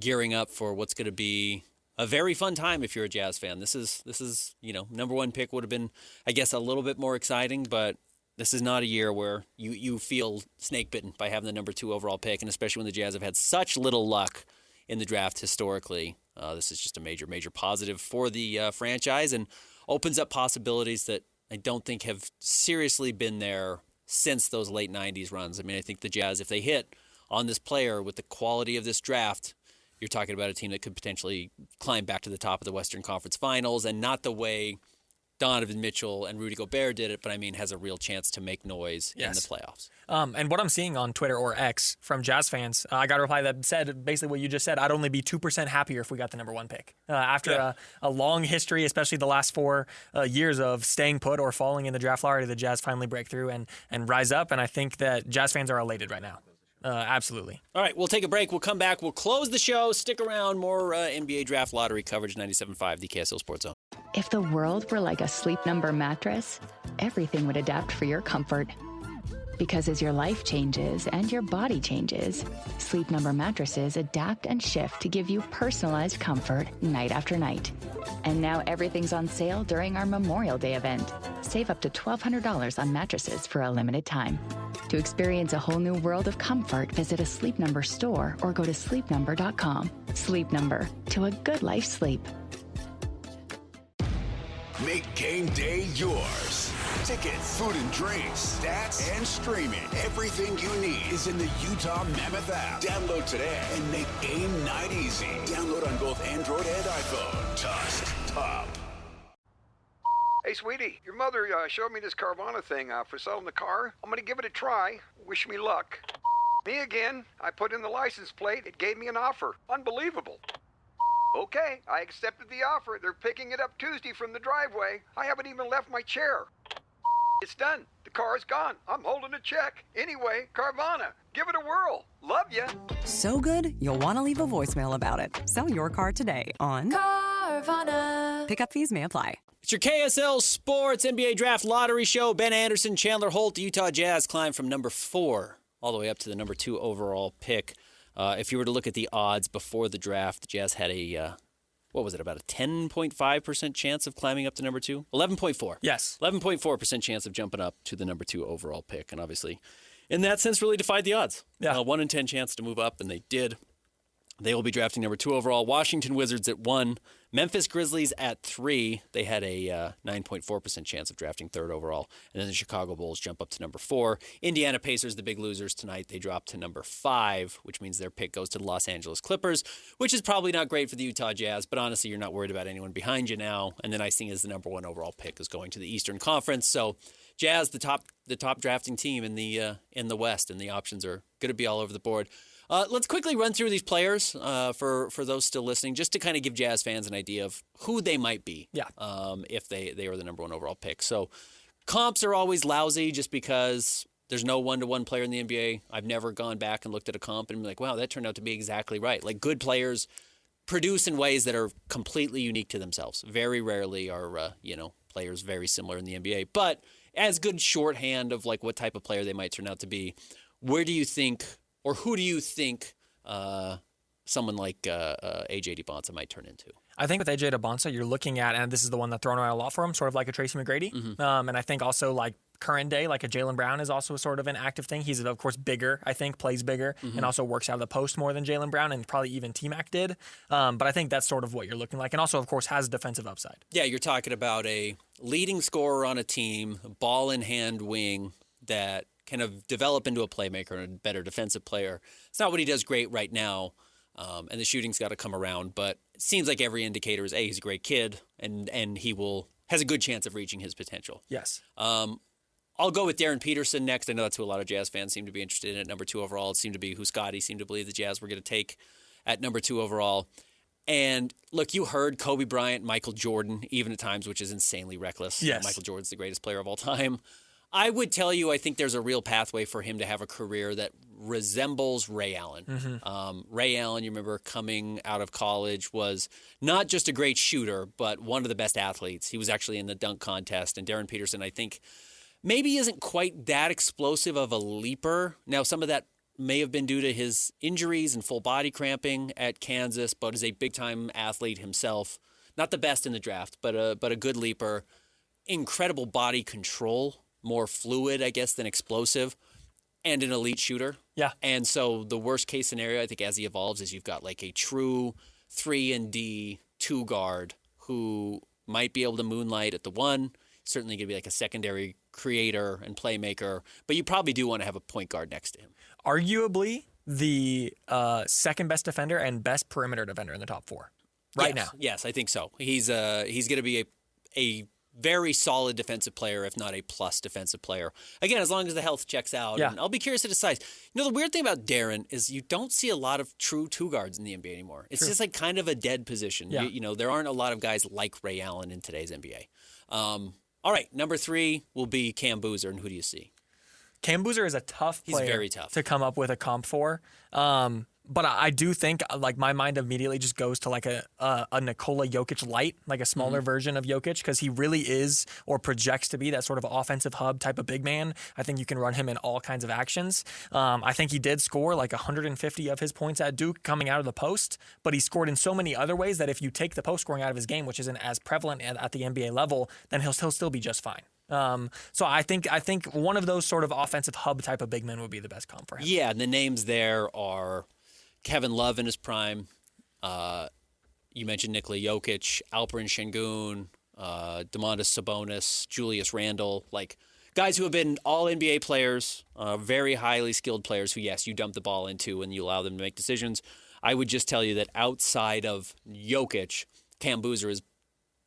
gearing up for what's going to be a very fun time if you're a Jazz fan. This is number 1 pick would have been, I guess, a little bit more exciting, but this is not a year where you feel snake bitten by having the number 2 overall pick, and especially when the Jazz have had such little luck in the draft historically. This is just a major, major positive for the franchise and opens up possibilities that I don't think have seriously been there since those late 90s runs. I mean, I think the Jazz, if they hit on this player with the quality of this draft, you're talking about a team that could potentially climb back to the top of the Western Conference Finals, and not the way Donovan Mitchell and Rudy Gobert did it, but I mean has a real chance to make noise in the playoffs. And what I'm seeing on Twitter or X from Jazz fans, I got a reply that said basically what you just said. I'd only be 2% happier if we got the number 1 pick. After a long history, especially the last 4 years of staying put or falling in the draft lottery, the Jazz finally break through and rise up. And I think that Jazz fans are elated right now. Absolutely. All right, we'll take a break. We'll come back. We'll close the show. Stick around. More NBA draft lottery coverage, 97.5, the KSL Sports Zone. If the world were like a Sleep Number mattress, everything would adapt for your comfort. Because as your life changes and your body changes, Sleep Number mattresses adapt and shift to give you personalized comfort night after night. And now everything's on sale during our Memorial Day event. Save up to $1,200 on mattresses for a limited time. To experience a whole new world of comfort, visit a Sleep Number store or go to sleepnumber.com. Sleep Number, to a good life sleep. Make game day yours. Tickets, food and drinks, stats, and streaming. Everything you need is in the Utah Mammoth app. Download today and make game night easy. Download on both Android and iPhone. Tusk Top. Hey, sweetie, your mother showed me this Carvana thing for selling the car. I'm going to give it a try. Wish me luck. Me again. I put in the license plate. It gave me an offer. Unbelievable. Okay, I accepted the offer. They're picking it up Tuesday from the driveway. I haven't even left my chair. It's done. The car's gone. I'm holding a check. Anyway, Carvana, give it a whirl. Love ya. So good, you'll want to leave a voicemail about it. Sell your car today on Carvana. Pickup fees may apply. It's your KSL Sports NBA Draft Lottery Show. Ben Anderson, Chandler Holt, the Utah Jazz climb from number 4 all the way up to the number 2 overall pick. If you were to look at the odds before the draft, the Jazz had a, about a 10.5% chance of climbing up to number 2? 11.4. Yes. 11.4% chance of jumping up to the number 2 overall pick. And obviously, in that sense, really defied the odds. Yeah. 1 in 10 chance to move up, and they did. They will be drafting number 2 overall. Washington Wizards at 1. Memphis Grizzlies at 3. They had a 9.4% chance of drafting 3rd overall. And then the Chicago Bulls jump up to number 4. Indiana Pacers, the big losers tonight, they drop to number 5, which means their pick goes to the Los Angeles Clippers, which is probably not great for the Utah Jazz, but honestly, you're not worried about anyone behind you now. And the nice thing is the number 1 overall pick is going to the Eastern Conference. So Jazz, the top drafting team in the West, and the options are going to be all over the board. Let's quickly run through these players for those still listening, just to kind of give Jazz fans an idea of who they might be if they were the number 1 overall pick. So comps are always lousy just because there's no one-to-one player in the NBA. I've never gone back and looked at a comp and been like, wow, that turned out to be exactly right. Like, good players produce in ways that are completely unique to themselves. Very rarely are players very similar in the NBA. But as good shorthand of like what type of player they might turn out to be, where do you think, or who do you think someone like A.J. DeBonsa might turn into? I think with A.J. DeBonsa, you're looking at, and this is the one that's thrown around a lot for him, sort of like a Tracy McGrady. Mm-hmm. And I think also like current day, like a Jaylen Brown is also sort of an active thing. He's, of course, bigger, I think, plays bigger, and also works out of the post more than Jaylen Brown, and probably even T-Mac did. But I think that's sort of what you're looking like. And also, of course, has defensive upside. Yeah, you're talking about a leading scorer on a team, ball-in-hand wing that kind of develop into a playmaker and a better defensive player. It's not what he does great right now, and the shooting's got to come around, but it seems like every indicator is, A, he's a great kid, and he has a good chance of reaching his potential. Yes. I'll go with Darren Peterson next. I know that's who a lot of Jazz fans seem to be interested in at number 2 overall. It seemed to be who Scotty seemed to believe the Jazz were going to take at number 2 overall. And look, you heard Kobe Bryant, Michael Jordan, even at times, which is insanely reckless. Yes. Michael Jordan's the greatest player of all time. I would tell you, I think there's a real pathway for him to have a career that resembles Ray Allen. Ray Allen, you remember coming out of college, was not just a great shooter, but one of the best athletes. He was actually in the dunk contest. And Darren Peterson, I think, maybe isn't quite that explosive of a leaper. Now, some of that may have been due to his injuries and full body cramping at Kansas, but is a big-time athlete himself. Not the best in the draft, but a good leaper. Incredible body control, more fluid, I guess, than explosive, and an elite shooter. Yeah. And so the worst-case scenario, I think, as he evolves, is you've got like a true 3-and-D 2 guard who might be able to moonlight at the 1, certainly going to be like a secondary creator and playmaker, but you probably do want to have a point guard next to him. Arguably the second best defender and best perimeter defender in the top 4 now. Yes, I think so. He's going to be a very solid defensive player, if not a plus defensive player. Again, as long as the health checks out. Yeah. And I'll be curious to decide. The weird thing about Darren is you don't see a lot of true 2 guards in the NBA anymore. It's just like kind of a dead position. Yeah. There aren't a lot of guys like Ray Allen in today's NBA. All right, number 3 will be Cam Boozer, and who do you see? Cam Boozer is a tough player. He's very tough to come up with a comp for. But I do think, like, my mind immediately just goes to like a Nikola Jokic light, like a smaller version of Jokic, because he really is, or projects to be, that sort of offensive hub type of big man. I think you can run him in all kinds of actions. I think he did score like 150 of his points at Duke coming out of the post, but he scored in so many other ways that if you take the post scoring out of his game, which isn't as prevalent at the NBA level, then he'll still be just fine. So I think one of those sort of offensive hub type of big men would be the best comp for him. Yeah, and the names there are Kevin Love in his prime. You mentioned Nikola Jokic, Alperen Şengün, Domantas Sabonis, Julius Randle, like guys who have been all NBA players, very highly skilled players who, yes, you dump the ball into and you allow them to make decisions. I would just tell you that outside of Jokic, Cam Boozer is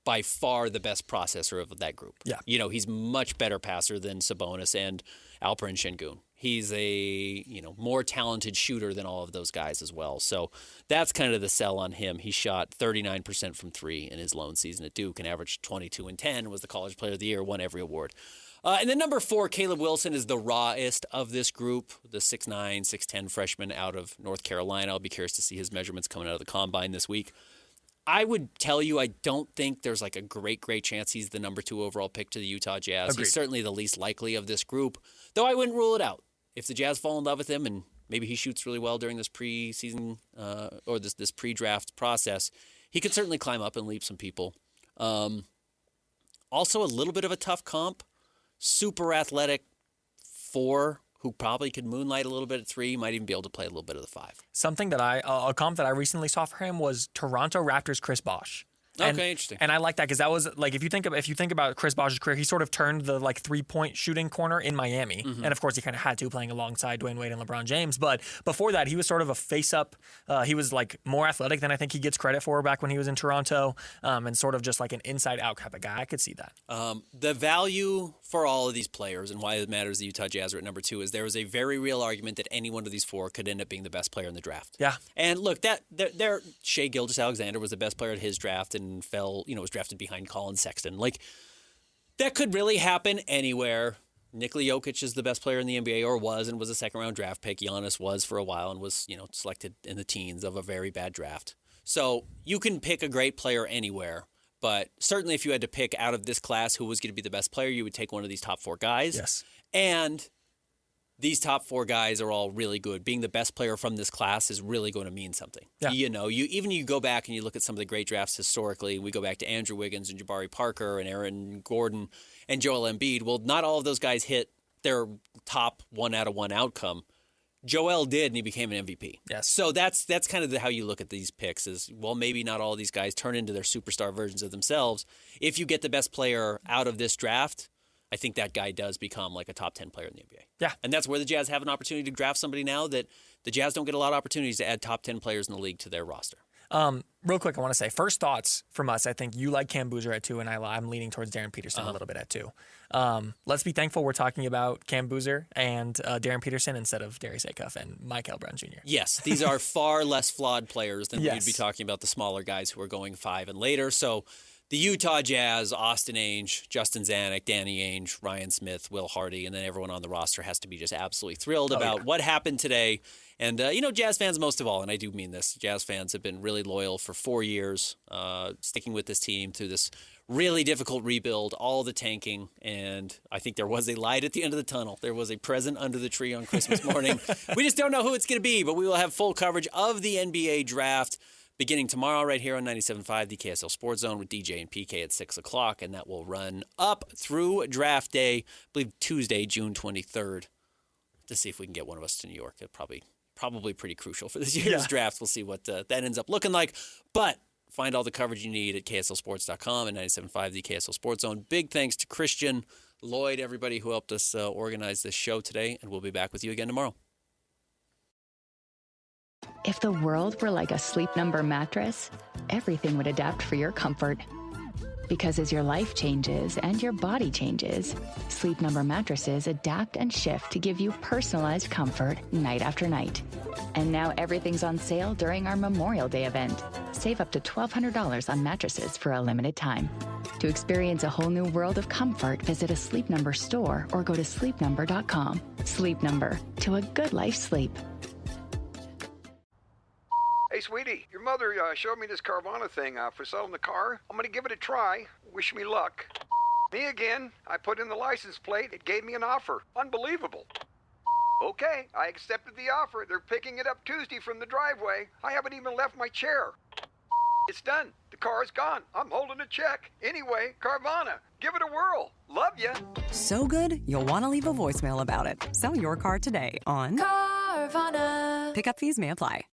by far the best processor of that group. Yeah. He's much better passer than Sabonis and Alperen Şengün. He's a, more talented shooter than all of those guys as well. So that's kind of the sell on him. He shot 39% from 3 in his lone season at Duke and averaged 22 and 10, was the College Player of the Year, won every award. And then number 4, Caleb Wilson is the rawest of this group, the 6'9", 6'10 freshman out of North Carolina. I'll be curious to see his measurements coming out of the combine this week. I would tell you I don't think there's like a great chance he's the number 2 overall pick to the Utah Jazz. Agreed. He's certainly the least likely of this group, though I wouldn't rule it out. If the Jazz fall in love with him and maybe he shoots really well during this preseason or this pre-draft process, he could certainly climb up and leap some people. Also a little bit of a tough comp, super athletic 4 who probably could moonlight a little bit at 3, might even be able to play a little bit of the 5. Something that a comp that I recently saw for him was Toronto Raptors Chris Bosh. Okay, interesting. And I like that because that was like if you think about Chris Bosh's career, he sort of turned the like 3-point shooting corner in Miami, and of course he kind of had to, playing alongside Dwayne Wade and LeBron James. But before that, he was sort of a face-up. He was like more athletic than I think he gets credit for back when he was in Toronto, and sort of just like an inside-out type of guy. I could see that. The value for all of these players and why it matters the Utah Jazz are at number 2 is there is a very real argument that any one of these 4 could end up being the best player in the draft. Yeah. And look, Shai Gilgeous-Alexander was the best player at his draft and was drafted behind Colin Sexton. Like, that could really happen anywhere. Nikola Jokic is the best player in the NBA, or was a second-round draft pick. Giannis was for a while and was, selected in the teens of a very bad draft. So you can pick a great player anywhere, but certainly if you had to pick out of this class who was going to be the best player, you would take one of these top 4 guys. Yes. And these top 4 guys are all really good. Being the best player from this class is really going to mean something. Yeah. You go back and you look at some of the great drafts historically. We go back to Andrew Wiggins and Jabari Parker and Aaron Gordon and Joel Embiid. Well, not all of those guys hit their top 1 out of 1 outcome. Joel did, and he became an MVP. Yes. So that's kind of how you look at these picks is, well, maybe not all of these guys turn into their superstar versions of themselves. If you get the best player out of this draft, I think that guy does become like a top 10 player in the NBA. Yeah. And that's where the Jazz have an opportunity to draft somebody now that the Jazz don't get a lot of opportunities to add top 10 players in the league to their roster. Real quick, I want to say, first thoughts from us. I think you like Cam Boozer at 2, and I'm leaning towards Darren Peterson a little bit at 2. Let's be thankful we're talking about Cam Boozer and Darren Peterson instead of Darius Acuff and Michael Brown Jr. Yes, these are far less flawed players than Yes. we'd be talking about the smaller guys who are going 5 and later. So the Utah Jazz, Austin Ainge, Justin Zanuck, Danny Ainge, Ryan Smith, Will Hardy, and then everyone on the roster has to be just absolutely thrilled about what happened today. And, Jazz fans most of all, and I do mean this, Jazz fans have been really loyal for 4 years, sticking with this team through this really difficult rebuild, all the tanking, and I think there was a light at the end of the tunnel. There was a present under the tree on Christmas morning. We just don't know who it's going to be, but we will have full coverage of the NBA draft beginning tomorrow right here on 97.5, the KSL Sports Zone with DJ and PK at 6 o'clock, and that will run up through draft day, I believe Tuesday, June 23rd, to see if we can get one of us to New York. It'll probably pretty crucial for this year's draft. We'll see what that ends up looking like, but find all the coverage you need at KSLSports.com and 97.5, the KSL Sports Zone. Big thanks to Christian, Lloyd, everybody who helped us organize this show today, and we'll be back with you again tomorrow. If the world were like a Sleep Number mattress, everything would adapt for your comfort. Because as your life changes and your body changes, Sleep Number mattresses adapt and shift to give you personalized comfort night after night. And now everything's on sale during our Memorial Day event. Save up to $1,200 on mattresses for a limited time. To experience a whole new world of comfort, visit a Sleep Number store or go to sleepnumber.com. Sleep Number, to a good life sleep. Hey, sweetie, your mother showed me this Carvana thing for selling the car. I'm going to give it a try. Wish me luck. Me again. I put in the license plate. It gave me an offer. Unbelievable. Okay, I accepted the offer. They're picking it up Tuesday from the driveway. I haven't even left my chair. It's done. The car is gone. I'm holding a check. Anyway, Carvana, give it a whirl. Love ya. So good, you'll want to leave a voicemail about it. Sell your car today on Carvana. Pickup fees may apply.